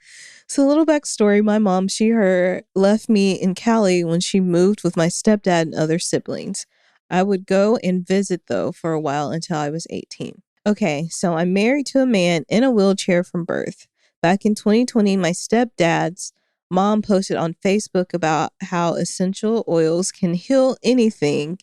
So, a little backstory. My mom, her left me in Cali when she moved with my stepdad and other siblings. I would go and visit, though, for a while until I was 18. Okay, so I'm married to a man in a wheelchair from birth. Back in 2020, my stepdad's mom posted on Facebook about how essential oils can heal anything,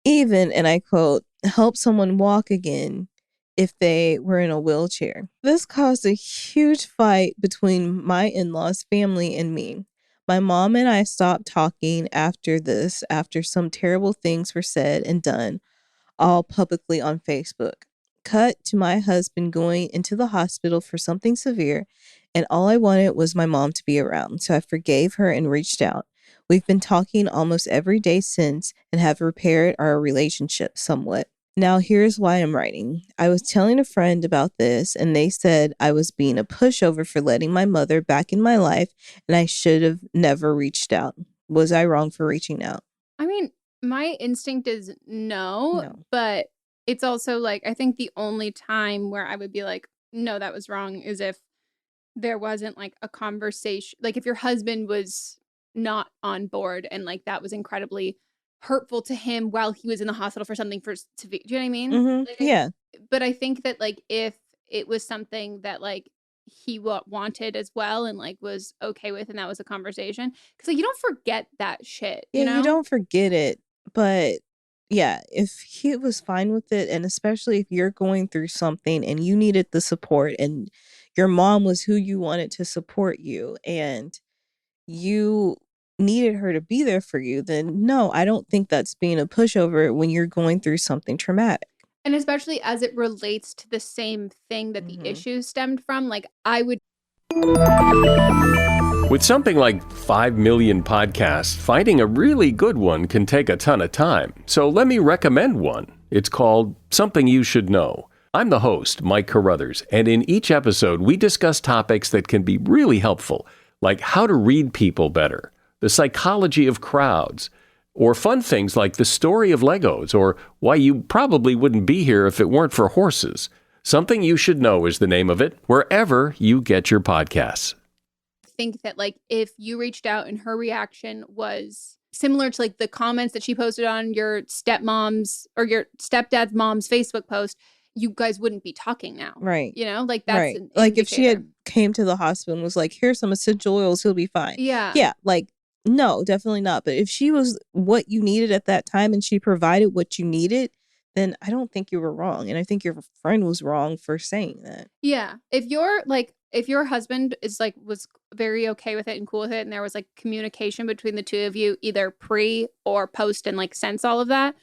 even, and I quote, help someone walk again if they were in a wheelchair. This caused a huge fight between my in-laws' family and me. My mom and I stopped talking after some terrible things were said and done, all publicly on Facebook. Cut to my husband going into the hospital for something severe, and all I wanted was my mom to be around, so I forgave her and reached out. We've been talking almost every day since and have repaired our relationship somewhat. Now, here's why I'm writing. I was telling a friend about this, and they said I was being a pushover for letting my mother back in my life, and I should have never reached out. Was I wrong for reaching out? I mean, my instinct is no, but it's also like, I think the only time where I would be like, no, that was wrong is if there wasn't like a conversation, like if your husband was not on board and like that was incredibly hurtful to him while he was in the hospital for something do you know what I mean? Mm-hmm. Like, yeah. But I think that like if it was something that like he wanted as well and like was okay with, and that was a conversation, because like you don't forget that shit. Yeah, you know? you don't forget it, but yeah, if he was fine with it, and especially if you're going through something and you needed the support, and your mom was who you wanted to support you, and you needed her to be there for you, then no, I don't think that's being a pushover when you're going through something traumatic. And especially as it relates to the same thing that the issue stemmed from, like I would. With something like 5 million podcasts, finding a really good one can take a ton of time. So let me recommend one. It's called Something You Should Know. I'm the host, Mike Carruthers, and in each episode, we discuss topics that can be really helpful, like how to read people better, the psychology of crowds, or fun things like the story of Legos, or why you probably wouldn't be here if it weren't for horses. Something You Should Know is the name of it, wherever you get your podcasts. Think that like if you reached out and her reaction was similar to like the comments that she posted on your stepmom's or your stepdad's mom's Facebook post, you guys wouldn't be talking now. Right. You know, like that's right. Like if she had came to the hospital and was like, here's some essential oils, he'll be fine. Yeah. Yeah. Like, no, definitely not. But if she was what you needed at that time and she provided what you needed, then I don't think you were wrong. And I think your friend was wrong for saying that. Yeah. If your husband is like was very okay with it and cool with it, and there was like communication between the two of you, either pre or post, and like since all of that,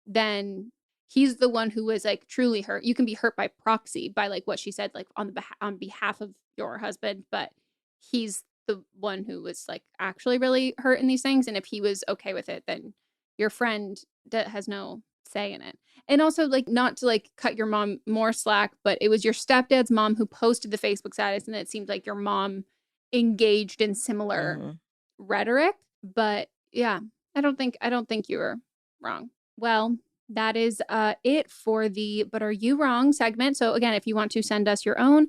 then he's the one who was like truly hurt. You can be hurt by proxy by like what she said, like on behalf of your husband, but he's the one who was like actually really hurt in these things. And if he was okay with it, then your friend has no say in it. And also, like, not to like cut your mom more slack, but it was your stepdad's mom who posted the Facebook status, and it seemed like your mom engaged in similar rhetoric. But yeah, I don't think you were wrong. Well, that is it for the But Are You Wrong segment. So again, if you want to send us your own,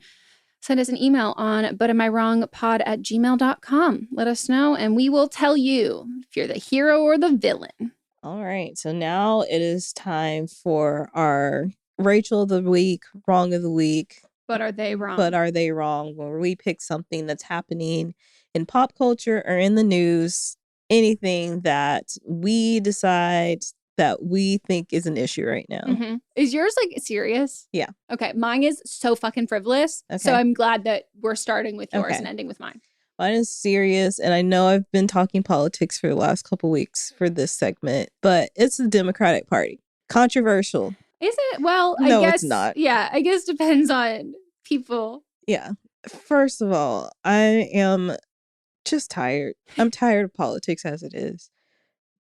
send us an email on butamiwrongpod@gmail.com. Let us know, and we will tell you if you're the hero or the villain. All right. So now it is time for our Rachel of the Week, Wrong of the Week. But are they wrong? But are they wrong? Where we pick something that's happening in pop culture or in the news, anything that we decide that we think is an issue right now. Mm-hmm. Is yours like serious? Yeah. Okay. Mine is so fucking frivolous. Okay. So I'm glad that we're starting with yours and ending with mine. Mine is serious, and I know I've been talking politics for the last couple weeks for this segment, but it's the Democratic Party. Controversial. Is it? Well, no, I guess it's not. Yeah, I guess depends on people. Yeah. First of all, I am just tired. I'm tired of politics as it is.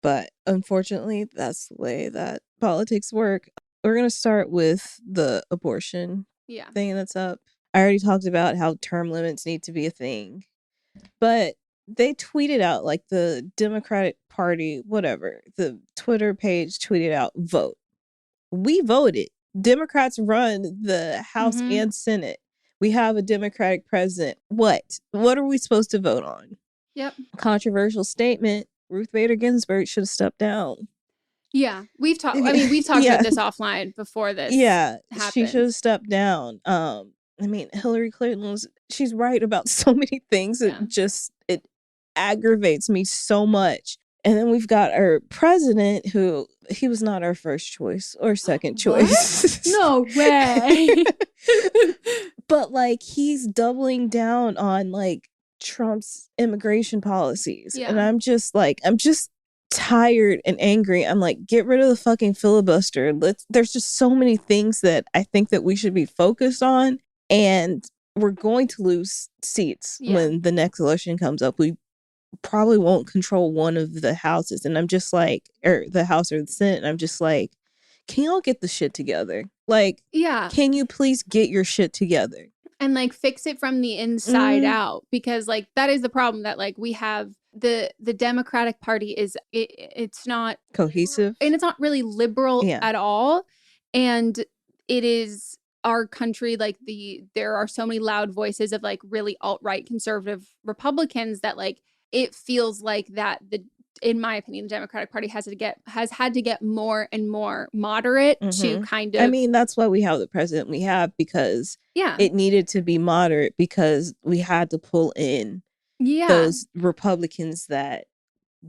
But unfortunately, that's the way that politics work. We're going to start with the abortion thing that's up. I already talked about how term limits need to be a thing. But they tweeted out, like the Democratic Party, whatever, the Twitter page tweeted out, vote. We voted. Democrats run the House and Senate. We have a Democratic president. What are we supposed to vote on? Yep. Controversial statement. Ruth Bader Ginsburg should have stepped down. Yeah. We've talked about this offline before this. Yeah. happened. She should have stepped down. I mean, Hillary Clinton she's right about so many things. It aggravates me so much. And then we've got our president who he was not our first choice or second choice. No way. But like he's doubling down on like Trump's immigration policies. Yeah. And I'm just tired and angry. I'm like, get rid of the fucking filibuster. There's just so many things that I think that we should be focused on. And we're going to lose seats when the next election comes up. We probably won't control one of the houses. And I'm just like, or the House or the Senate. And I'm just like, can y'all get the shit together? Like, yeah, can you please get your shit together? And like fix it from the inside out, because like that is the problem, that like we have the Democratic Party is it's not cohesive, and it's not really liberal Yeah. at all. And it is our country, like there are so many loud voices of like really alt-right conservative Republicans that like it feels like that in my opinion, the Democratic Party has had to get more and more moderate to kind of. I mean, that's why we have the president we have, because Yeah. it needed to be moderate because we had to pull in those Republicans that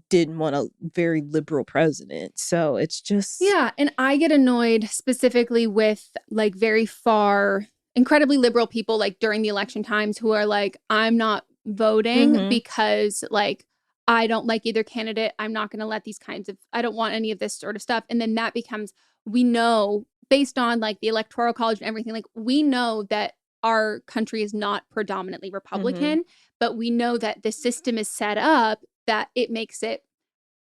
didn't want a very liberal president. So it's just. Yeah. And I get annoyed specifically with like very far, incredibly liberal people like during the election times who are like, I'm not voting because like I don't like either candidate. I'm not going to let I don't want any of this sort of stuff. And then that becomes, we know based on like the Electoral College and everything, like we know that our country is not predominantly Republican, but we know that the system is set up that it makes it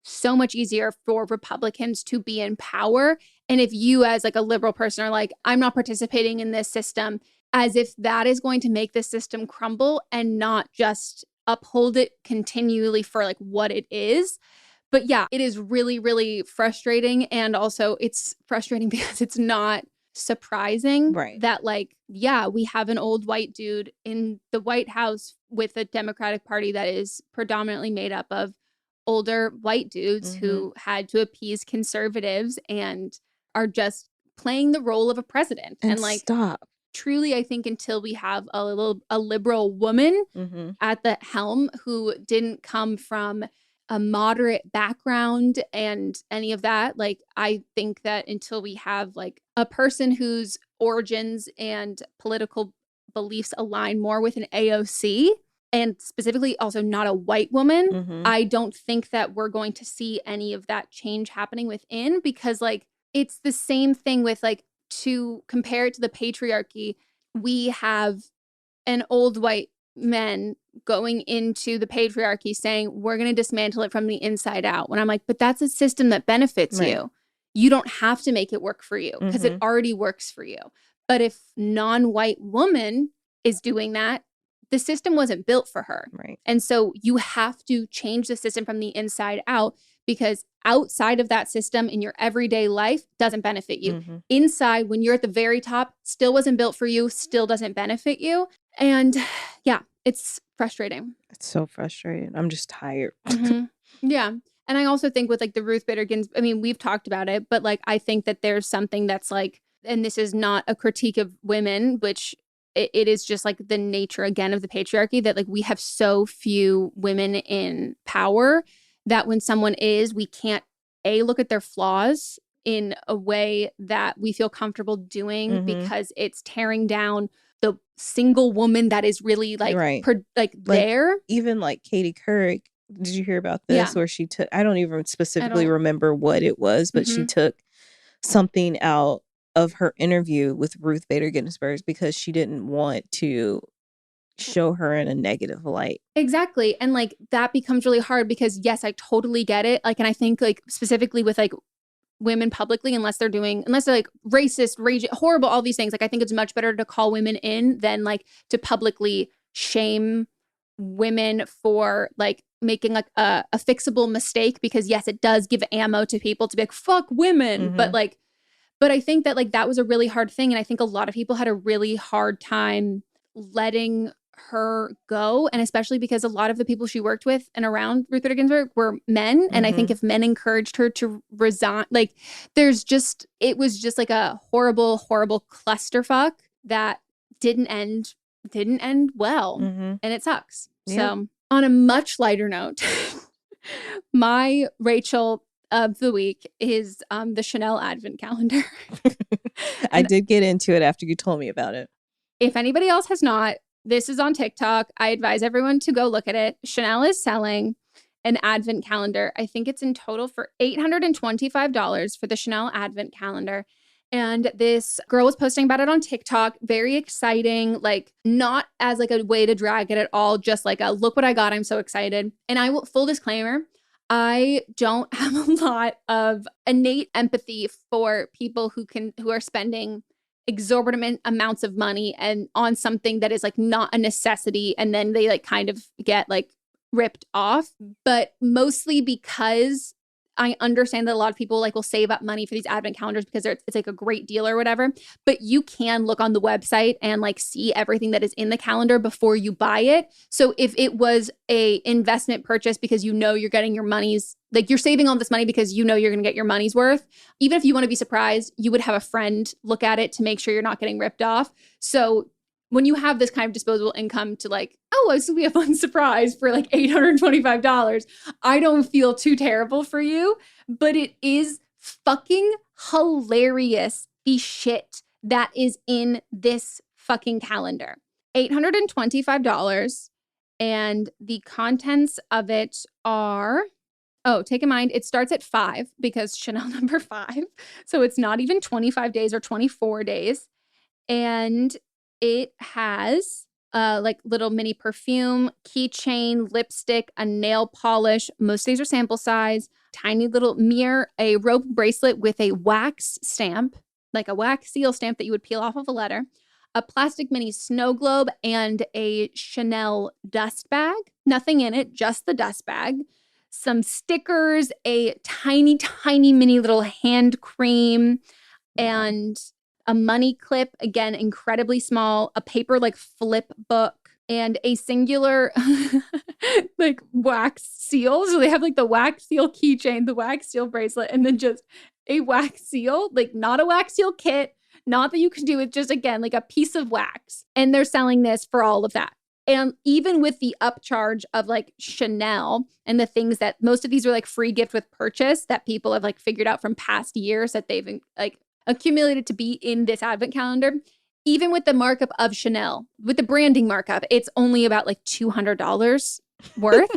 so much easier for Republicans to be in power. And if you as like a liberal person are like, I'm not participating in this system, as if that is going to make the system crumble and not just uphold it continually for like what it is. But yeah, it is really, really frustrating. And also it's frustrating because it's not surprising that like, yeah, we have an old white dude in the White House with a Democratic Party that is predominantly made up of older white dudes who had to appease conservatives and are just playing the role of a president. And like, stop. Truly, I think until we have a liberal woman at the helm who didn't come from a moderate background and any of that, like I think that until we have like a person whose origins and political beliefs align more with an AOC, and specifically also not a white woman, I don't think that we're going to see any of that change happening within, because like it's the same thing with like, to compare it to the patriarchy, we have an old white men going into the patriarchy saying, we're going to dismantle it from the inside out. When I'm like, but that's a system that benefits you. You don't have to make it work for you because it already works for you. But if non-white woman is doing that, the system wasn't built for her. And so you have to change the system from the inside out, because outside of that system in your everyday life doesn't benefit you. Inside, when you're at the very top, still wasn't built for you, still doesn't benefit you. And yeah, it's frustrating. It's so frustrating. I'm just tired. Yeah. And I also think with like the Ruth Bader Ginsburg, I mean, we've talked about it, but like, I think that there's something that's like, and this is not a critique of women, which it is just like the nature again of the patriarchy, that like we have so few women in power that when someone we can't look at their flaws in a way that we feel comfortable doing because it's tearing down the single woman that is really like, there. Even like Katie Couric, did you hear about this? Where she took, I don't even specifically remember what it was, but she took something out of her interview with Ruth Bader Ginsburg because she didn't want to show her in a negative light. Exactly. And like that becomes really hard because yes, I totally get it. Like, and I think like specifically with like women publicly, unless they're like racist, raging, horrible, all these things, like I think it's much better to call women in than like to publicly shame women for like making like a fixable mistake, because yes, it does give ammo to people to be like, fuck women. But I think that like that was a really hard thing. And I think a lot of people had a really hard time letting her go. And especially because a lot of the people she worked with and around Ruth Bader Ginsburg were men. And I think if men encouraged her to resign, like it was just like a horrible, horrible clusterfuck that didn't end well. And it sucks. Yeah. So on a much lighter note, my Rachel of the week is the Chanel Advent calendar. I did get into it after you told me about it. If anybody else has not, this is on TikTok. I advise everyone to go look at it. Chanel is selling an Advent calendar. I think it's in total for $825 for the Chanel Advent calendar. And this girl was posting about it on TikTok. Very exciting, like not as like a way to drag it at all. Just like a look what I got. I'm so excited. And I will, full disclaimer, I don't have a lot of innate empathy for people who are spending exorbitant amounts of money and on something that is like not a necessity. And then they like kind of get like ripped off, but mostly because I understand that a lot of people like will save up money for these advent calendars because it's like a great deal or whatever, but you can look on the website and like see everything that is in the calendar before you buy it. So if it was a investment purchase because you know you're getting your money's, like you're saving all this money because you know you're going to get your money's worth, even if you want to be surprised, you would have a friend look at it to make sure you're not getting ripped off. So when you have this kind of disposable income to like, oh, this will be a fun surprise for like $825, I don't feel too terrible for you, but it is fucking hilarious the shit that is in this fucking calendar. $825, and the contents of it are, oh, take in mind, it starts at 5 because Chanel number 5. So it's not even 25 days or 24 days. And it has like little mini perfume, keychain, lipstick, a nail polish. Most of these are sample size. Tiny little mirror, a rope bracelet with a wax stamp, like a wax seal stamp that you would peel off of a letter, a plastic mini snow globe, and a Chanel dust bag. Nothing in it, just the dust bag. Some stickers, a tiny, tiny mini little hand cream, and a money clip, again, incredibly small, a paper like flip book, and a singular like wax seal. So they have like the wax seal keychain, the wax seal bracelet, and then just a wax seal, like not a wax seal kit, not that you can do it, just again, like a piece of wax. And they're selling this for all of that. And even with the upcharge of like Chanel and the things that most of these are like free gift with purchase that people have like figured out from past years that they've like accumulated to be in this advent calendar, even with the markup of Chanel, with the branding markup, it's only about like $200 worth.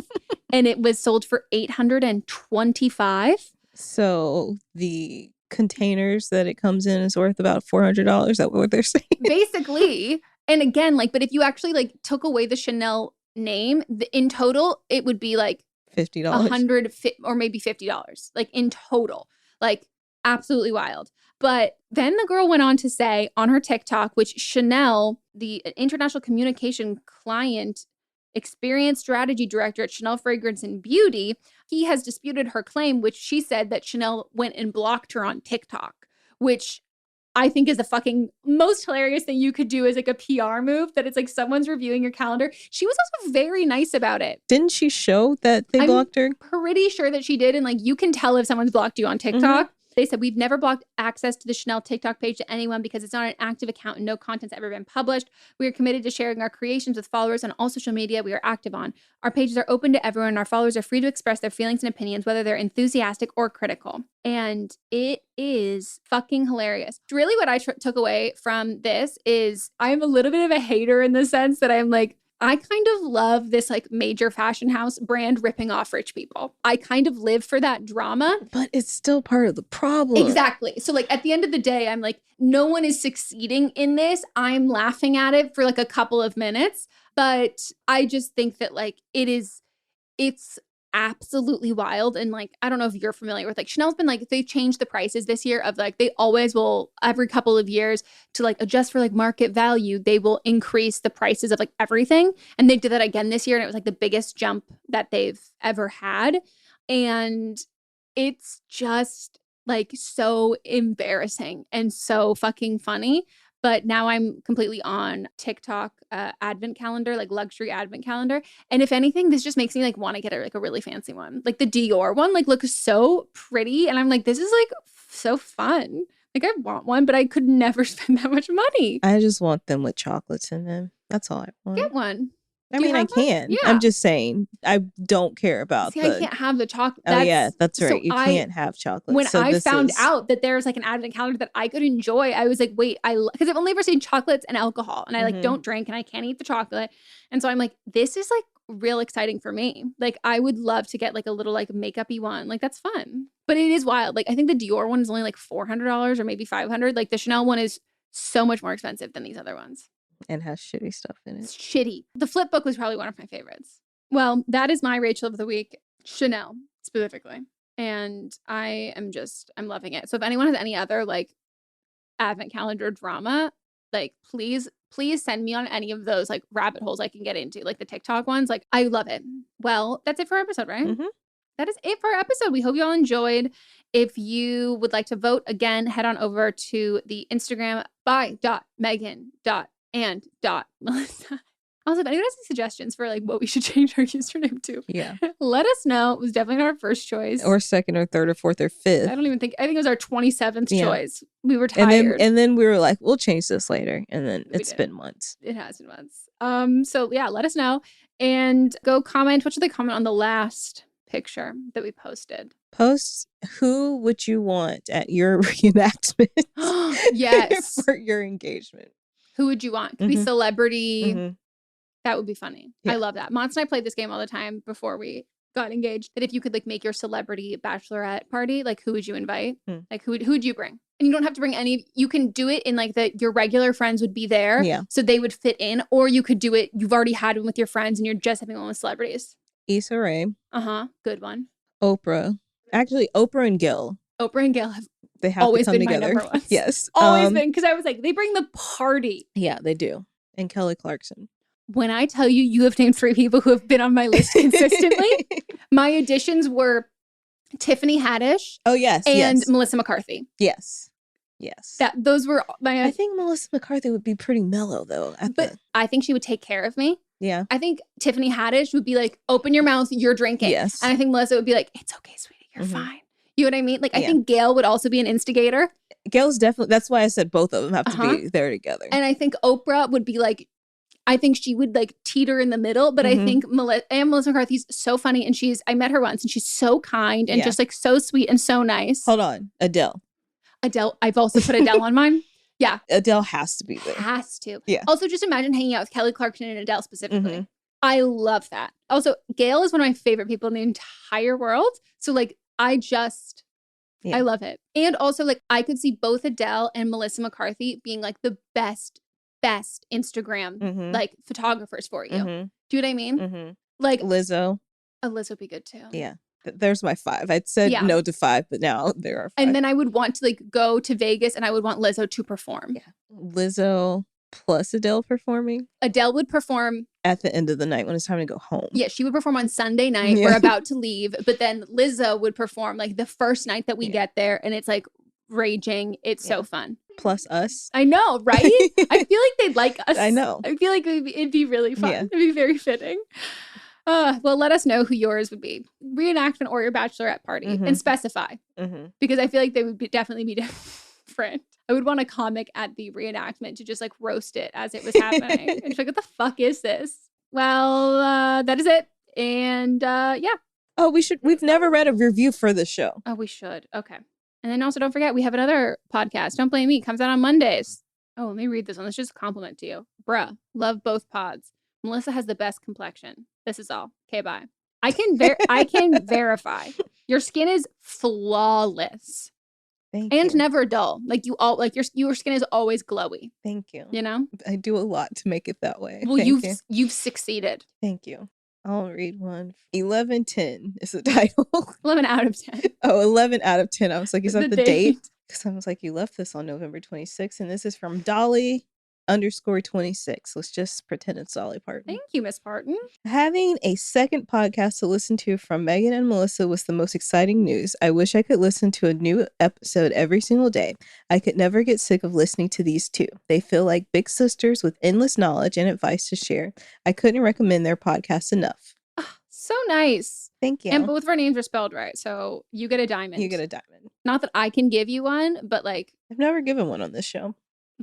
And it was sold for $825. So the containers that it comes in is worth about $400. Is that what they're saying? Basically. And again, like, but if you actually like took away the Chanel name, in total, it would be like $50, $100 or maybe $50, like in total, like absolutely wild. But then the girl went on to say on her TikTok, which Chanel, the international communication client experience strategy director at Chanel Fragrance and Beauty, he has disputed her claim, which she said that Chanel went and blocked her on TikTok, which I think is the fucking most hilarious thing you could do as like a PR move, that it's like someone's reviewing your calendar. She was also very nice about it. Didn't she show that they blocked her? Pretty sure that she did. And like, you can tell if someone's blocked you on TikTok. Mm-hmm. They said, we've never blocked access to the Chanel TikTok page to anyone because it's not an active account and no content's ever been published. We are committed to sharing our creations with followers on all social media we are active on. Our pages are open to everyone. Our followers are free to express their feelings and opinions, whether they're enthusiastic or critical. And it is fucking hilarious. Really what I took away from this is I'm a little bit of a hater in the sense that I'm like, I kind of love this like major fashion house brand ripping off rich people. I kind of live for that drama. But it's still part of the problem. Exactly. So like at the end of the day, I'm like, no one is succeeding in this. I'm laughing at it for like a couple of minutes. But I just think that like it's absolutely wild. And like, I don't know if you're familiar with like Chanel's been like, they changed the prices this year of like, they always will every couple of years to like adjust for like market value. They will increase the prices of like everything. And they did that again this year. And it was like the biggest jump that they've ever had. And it's just like so embarrassing and so fucking funny. But now I'm completely on TikTok advent calendar, like luxury advent calendar. And if anything, this just makes me like want to get like a really fancy one. Like the Dior one, like looks so pretty. And I'm like, this is like so fun. Like I want one, but I could never spend that much money. I just want them with chocolates in them. That's all I want. Get one. I mean, I can. Yeah. I'm just saying, I don't care about I can't have the chocolate. Oh, yeah, that's right. So you can't have chocolate. When I found out that there's like an advent calendar that I could enjoy, I was like, wait, because I've only ever seen chocolates and alcohol, and I like don't drink and I can't eat the chocolate. And so I'm like, this is like real exciting for me. Like I would love to get like a little like makeup-y one. Like that's fun. But it is wild. Like I think the Dior one is only like $400 or maybe $500. Like the Chanel one is so much more expensive than these other ones. And has shitty stuff in it. It's shitty. The flip book was probably one of my favorites. Well, that is my Rachel of the week. Chanel specifically. And I'm loving it. So if anyone has any other like advent calendar drama, like please send me on any of those like rabbit holes I can get into, like the TikTok ones. Like I love it. Well, that's it for our episode, right? Mm-hmm. That is it for our episode. We hope you all enjoyed. If you would like to vote again, head on over to the Instagram by.megan.and.melisa. Also, if anyone has any suggestions for like what we should change our username to, let us know. It was definitely not our first choice. Or second or third or fourth or fifth. I think it was our 27th choice. We were tired. And then we were like, we'll change this later. And then it's been months. It has been months. So yeah, let us know. And go comment. What should they comment on the last picture that we posted? Post who would you want at your reenactment? Yes. For your engagement. Who would you want? Could be celebrity. That would be funny. Yeah. I love that. Mons and I played this game all the time before we got engaged. That if you could like make your celebrity bachelorette party, like who would you invite? Like who would you bring? And you don't have to bring any. You can do it in like your regular friends would be there. Yeah. So they would fit in. Or you could do it. You've already had one with your friends and you're just having one with celebrities. Issa Rae. Good one. Oprah. Actually, Oprah and Gil. Oprah and Gil have always to come been together. My number ones. Yes. Always been. Because I was like, they bring the party. Yeah, they do. And Kelly Clarkson. When I tell you, you have named 3 people who have been on my list consistently, my additions were Tiffany Haddish. Oh, yes. And Melissa McCarthy. Yes. Those were my. I think Melissa McCarthy would be pretty mellow, though. I think she would take care of me. Yeah. I think Tiffany Haddish would be like, open your mouth, you're drinking. Yes. And I think Melissa would be like, it's okay, sweetie, you're fine. You know what I mean? Like, I think Gail would also be an instigator. Gail's definitely, that's why I said both of them have to be there together. And I think Oprah would be like, I think she would like teeter in the middle, but I think Melissa McCarthy's so funny and I met her once and she's so kind and just like so sweet and so nice. Hold on. Adele, I've also put Adele on mine. Yeah. Adele has to be there. Has to. Yeah. Also, just imagine hanging out with Kelly Clarkson and Adele specifically. I love that. Also, Gail is one of my favorite people in the entire world. So like, I love it. And also like, I could see both Adele and Melissa McCarthy being like the best Instagram like photographers for you. Do you know what I mean? Like Lizzo. Lizzo would be good too. Yeah. There's my 5. I'd said no to 5, but now there are 5. And then I would want to like go to Vegas and I would want Lizzo to perform. Yeah. Lizzo plus Adele performing. Adele would perform at the end of the night when it's time to go home. Yeah, she would perform on Sunday night. We're about to leave. But then Lizzo would perform like the first night that we get there and it's like raging. It's so fun. Plus us. I know, right? I feel like they'd like us. I know. I feel like it'd be really fun. It'd be very fitting. Well, let us know who yours would be. Reenactment or your bachelorette party and specify. Because I feel like they would definitely be different. I would want a comic at the reenactment to just like roast it as it was happening. And just like, what the fuck is this? Well, that is it. And yeah. Oh, we've never read a review for the show. Oh, we should. Okay. And then also don't forget, we have another podcast, Don't Blame Me, it comes out on Mondays. Oh, let me read this one. Let's just compliment to you. Bruh, love both pods. Melissa has the best complexion. This is all. Okay, bye. I can verify. Your skin is flawless. Thank you. And never dull. Like your skin is always glowy. Thank you. You know? I do a lot to make it that way. Well, you've succeeded. Thank you. I'll read one. 11/10 is the title. 11 out of 10. Oh, 11 out of 10. I was like, is that the date? Because I was like, you left this on November 26th. And this is from Dolly_26. Let's just pretend it's Dolly Parton. Thank you, Miss Parton. Having a second podcast to listen to from Meghan and Melisa was the most exciting news. I wish I could listen to a new episode every single day. I could never get sick of listening to these two. They feel like big sisters with endless knowledge and advice to share. I couldn't recommend their podcast enough. Oh, so nice. Thank you. And both of our names are spelled right, so you get a diamond. You get a diamond. Not that I can give you one, but like... I've never given one on this show.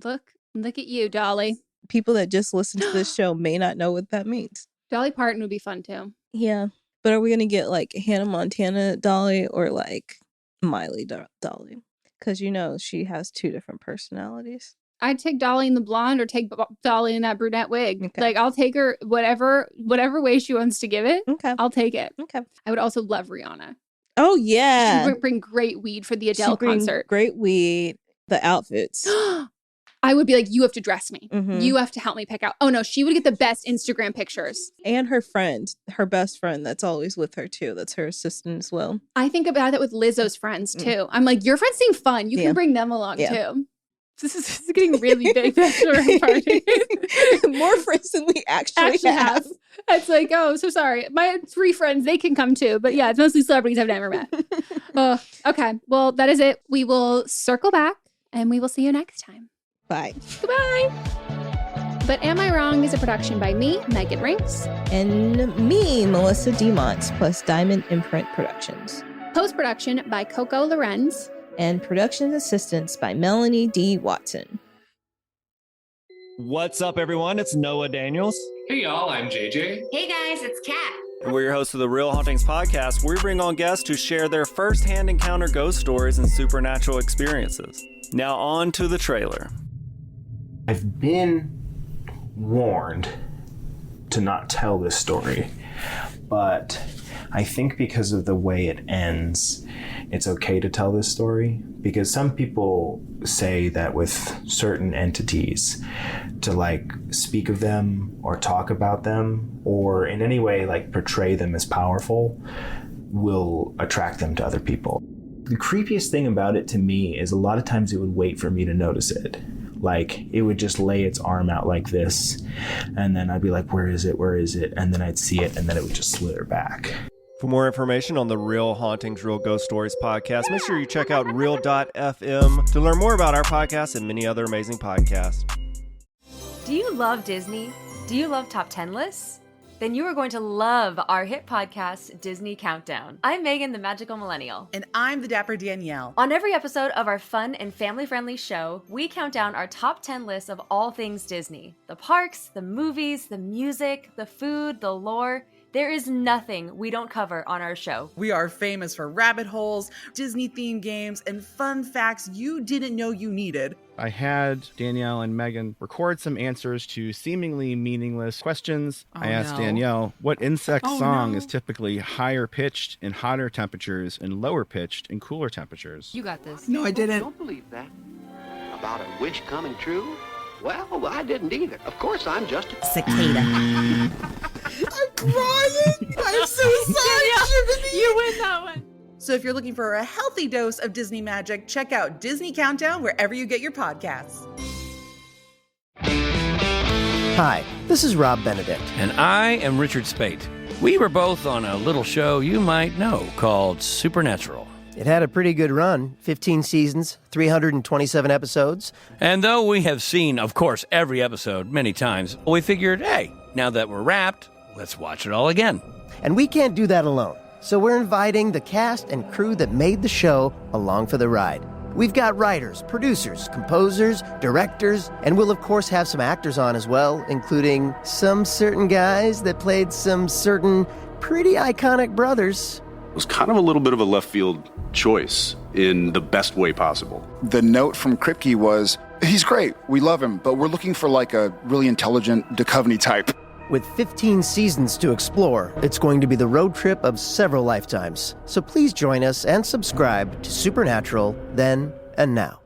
Look at you, Dolly. People that just listen to this show may not know what that means. Dolly Parton would be fun too. Yeah. But are we going to get like Hannah Montana Dolly or like Miley Dolly? Because you know she has 2 different personalities. I'd take Dolly in the blonde or take Dolly in that brunette wig. Okay. Like, I'll take her whatever way she wants to give it. Okay. I'll take it. Okay. I would also love Rihanna. Oh, yeah. She would bring great weed for the Adele concert. Great weed. The outfits. I would be like, you have to dress me. Mm-hmm. You have to help me pick out. Oh, no, she would get the best Instagram pictures. And her friend, her best friend that's always with her, too. That's her assistant as well. I think about that with Lizzo's friends, too. I'm like, your friends seem fun. You can bring them along, too. This is getting really big, bachelorette party. More friends than we actually have. It's like, oh, so sorry. My 3 friends, they can come too. But yeah, it's mostly celebrities I've never met. Okay, well, that is it. We will circle back and we will see you next time. Bye. Goodbye. But Am I Wrong is a production by me, Megan Rinks. And me, Melissa DeMont, plus Diamond Imprint Productions. Post-production by Coco Lorenz. And production assistance by Melanie D. Watson. What's up, everyone? It's Noah Daniels. Hey, y'all, I'm JJ. Hey, guys, it's Kat. And we're your hosts of the Real Hauntings podcast, where we bring on guests who share their first-hand encounter ghost stories and supernatural experiences. Now on to the trailer. I've been warned to not tell this story, but I think because of the way it ends, it's okay to tell this story, because some people say that with certain entities, to like speak of them or talk about them or in any way like portray them as powerful will attract them to other people. The creepiest thing about it to me is a lot of times it would wait for me to notice it. Like, it would just lay its arm out like this, and then I'd be like, where is it? Where is it? And then I'd see it, and then it would just slither back. For more information on the Real Hauntings, Real Ghost Stories podcast, make sure you check out real.fm to learn more about our podcast and many other amazing podcasts. Do you love Disney? Do you love top 10 lists? Then you are going to love our hit podcast, Disney Countdown. I'm Megan, the Magical Millennial. And I'm the Dapper Danielle. On every episode of our fun and family-friendly show, we count down our top 10 lists of all things Disney. The parks, the movies, the music, the food, the lore. There is nothing we don't cover on our show. We are famous for rabbit holes, Disney-themed games, and fun facts you didn't know you needed. I had Danielle and Megan record some answers to seemingly meaningless questions. I asked Danielle what insect song is typically higher pitched in hotter temperatures and lower pitched in cooler temperatures. You got this. No, I didn't. Don't believe that. About a wish coming true? Well, I didn't either. Of course, I'm just a cicada. I'm crying. I'm so sorry. You win that one. So if you're looking for a healthy dose of Disney magic, check out Disney Countdown wherever you get your podcasts. Hi, this is Rob Benedict. And I am Richard Spate. We were both on a little show you might know called Supernatural. It had a pretty good run, 15 seasons, 327 episodes. And though we have seen, of course, every episode many times, we figured, hey, now that we're wrapped, let's watch it all again. And we can't do that alone. So we're inviting the cast and crew that made the show along for the ride. We've got writers, producers, composers, directors, and we'll of course have some actors on as well, including some certain guys that played some certain pretty iconic brothers. It was kind of a little bit of a left field choice in the best way possible. The note from Kripke was, he's great, we love him, but we're looking for like a really intelligent Duchovny type. With 15 seasons to explore, it's going to be the road trip of several lifetimes. So please join us and subscribe to Supernatural Then and Now.